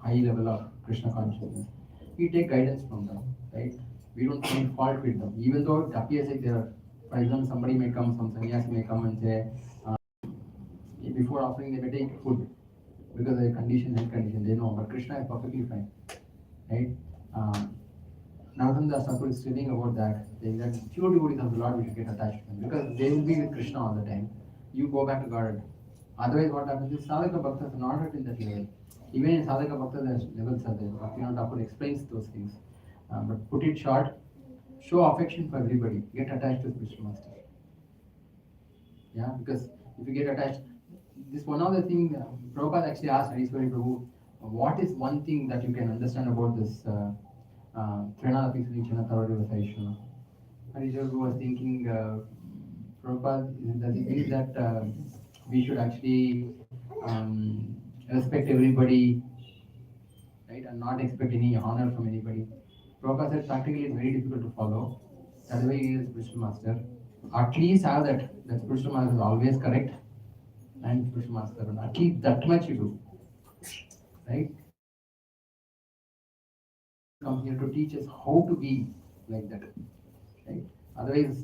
high level of Krishna consciousness, we take guidance from them, right? We don't find fault with them. Even though it appears like there are, for example, somebody may come, some sannyasi may come and say, before offering they may take food because of the condition, health condition, they know, but Krishna is perfectly fine, right? Narottam Das Thakur is telling about that, saying that pure devotees of the Lord we should get attached to them because they will be with Krishna all the time. You go back to God. Otherwise what happens is Sadhaka Bhaktas are not at in that level. Even in Sadhaka Bhaktas the levels are there. Bhaktivinoda Thakur explains those things. But put it short, show affection for everybody. Get attached to Krishna Master. Yeah, because if you get attached, this one other thing, Prabhupada actually asked Harishwari Prabhu, what is one thing that you can understand about this Trinada Pisunichana Tarodeva Saishana? Harishwari Prabhu was thinking, Prabhupada, does it mean that we should actually respect everybody, right, and not expect any honor from anybody? Prabhupada said practically it's very difficult to follow. That's why he is spiritual master. At least have that spiritual master is always correct and spiritual master. At least that much you do. Right? Come here to teach us how to be like that. Right? Otherwise,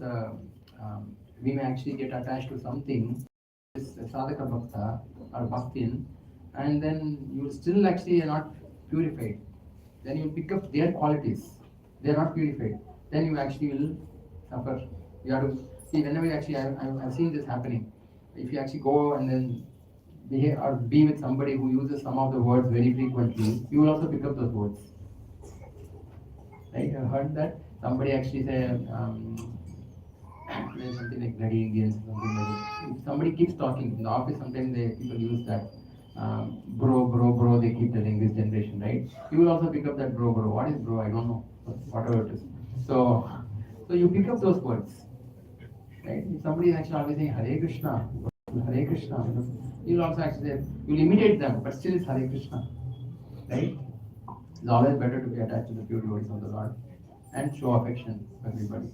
we may actually get attached to something, this sadhaka bhakta or bhaktin, and then you still actually are not purified. Then you pick up their qualities. They are not purified. Then you actually will suffer. You have to see whenever actually I've seen this happening. If you actually go and then behave or be with somebody who uses some of the words very frequently, you will also pick up those words. Right? I've heard that somebody actually say something like bloody Indians, something like that. If somebody keeps talking in the office, sometimes people use that. Bro, they keep telling this generation, right? You will also pick up that bro. What is bro? I don't know. Whatever it is. So you pick up those words, right? If somebody is actually always saying Hare Krishna, you'll also actually say, you'll imitate them, but still it's Hare Krishna, right? It's always better to be attached to the pure devotees of the Lord and show affection for everybody.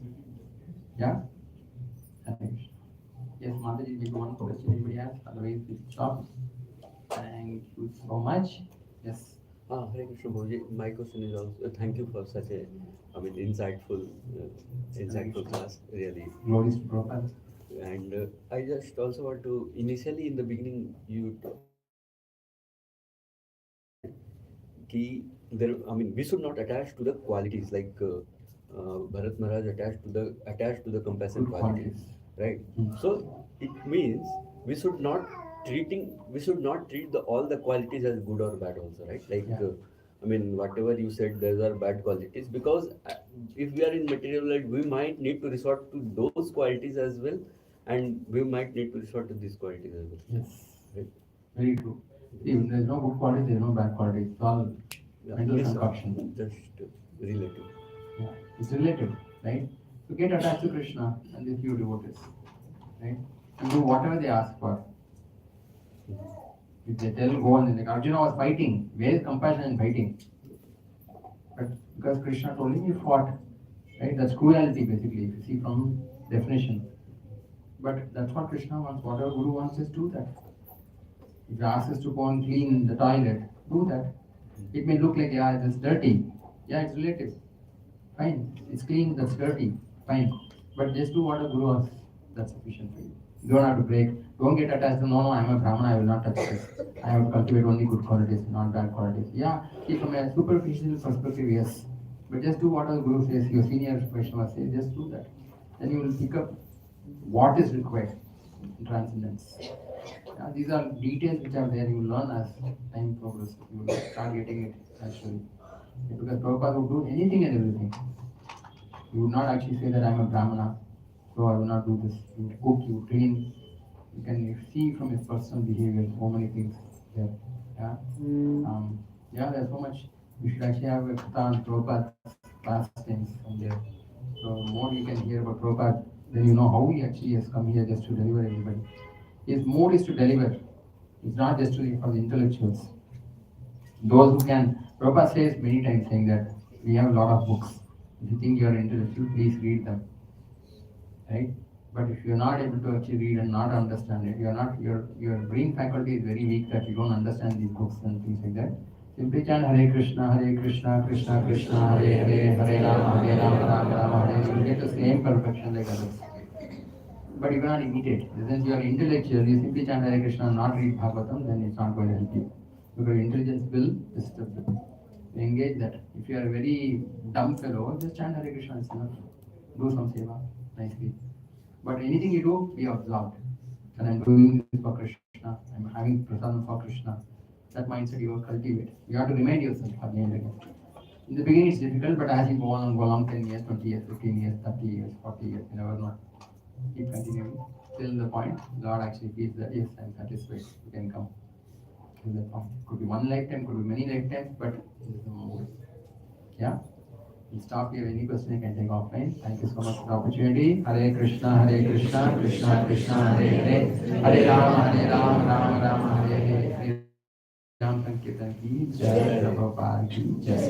Yeah? Hare Krishna. Yes, Mataji, maybe one question anybody has, otherwise we stop. Thank you so much. Yes. Hare Krishna Prabhuji, my question is also thank you for such a insightful class. Really, Glories to Prabhupada. And I just also want to, initially in the beginning, you key there. I mean, we should not attach to the qualities like Bharat Maharaj attached to the compassion Good qualities, qualities. right? Mm. So it means we should not treat all the qualities as good or bad also, right? Like Yeah. I mean, whatever you said, those are bad qualities because if we are in material life, we might need to resort to those qualities as well, and we might need to resort to these qualities as well, Yes. right? Very true. See, there's no good quality, there's no bad quality. It's all Yeah, mental it's concoction. just relative. Yeah. It's relative, right? So get attached to Krishna and the few devotees, right? And do whatever they ask for. If they tell, go on, like Arjuna was fighting. Where is compassion in fighting? But because Krishna told him, he fought. Right? That's cruelty basically, if you see from definition. But that's what Krishna wants. Whatever Guru wants us, do that. If he asks us to go and clean the toilet, do that. It may look like, yeah, it's dirty. Yeah, it's relative. Fine. It's clean, that's dirty. Fine. But just do what a Guru asks. That's sufficient for you. You don't have to break. Don't get attached to, no, I'm a Brahmana, I will not touch this. I have to cultivate only good qualities, not bad qualities. Yeah, see, from a superficial perspective, yes. But just do what the Guru says, your senior Vaishnava says, just do that. Then you will pick up what is required in transcendence. Yeah, these are details which are there, you will learn as time progresses. You will start getting it naturally. Because Prabhupada would do anything and everything. He would not actually say that I'm a Brahmana, so I will not do this. You would cook, you would clean. You can see from his personal behavior so many things there. Yeah. There's so much. We should actually have a katha on Prabhupada's pastimes from there. So more you can hear about Prabhupada, then you know how he actually has come here just to deliver everybody. His mode is to deliver. It's not just to for the intellectuals. Those who can. Prabhupada says many times saying that we have a lot of books. If you think you are intellectual, please read them. Right? But if you are not able to actually read and not understand it, your brain faculty is very weak that you don't understand these books and things like that. Simply chant Hare Krishna, Krishna Krishna, Hare Hare, Hare Rama, Rama Hare. You will get the same perfection like others. But you cannot imitate. Since you are intellectual, you simply chant Hare Krishna and not read Bhagavatam, then it's not going to help you. Because your intelligence will disturb you. Engage that. If you are a very dumb fellow, just chant Hare Krishna, it's enough. Do some seva nicely. But anything you do, be absorbed. And I'm doing this for Krishna. I'm having prasadam for Krishna. That mindset you will cultivate. You have to remind yourself again and again. In the beginning it's difficult, but as you go along 10 years, 20 years, 15 years, 30 years, 40 years, you never know. Keep continuing till the point Lord actually feels that yes, I'm satisfied. You can come till that point. Could be one lifetime, could be many lifetimes, but this is the moment. Yeah? We'll stop here. Any question you can take offline. Thank you so much for the opportunity. Hare Krishna, Krishna Krishna, Hare Hare, Hare Rama, Rama Hare Hare. Ram Sankirtan ki Jai, Prabhupada ki Jai.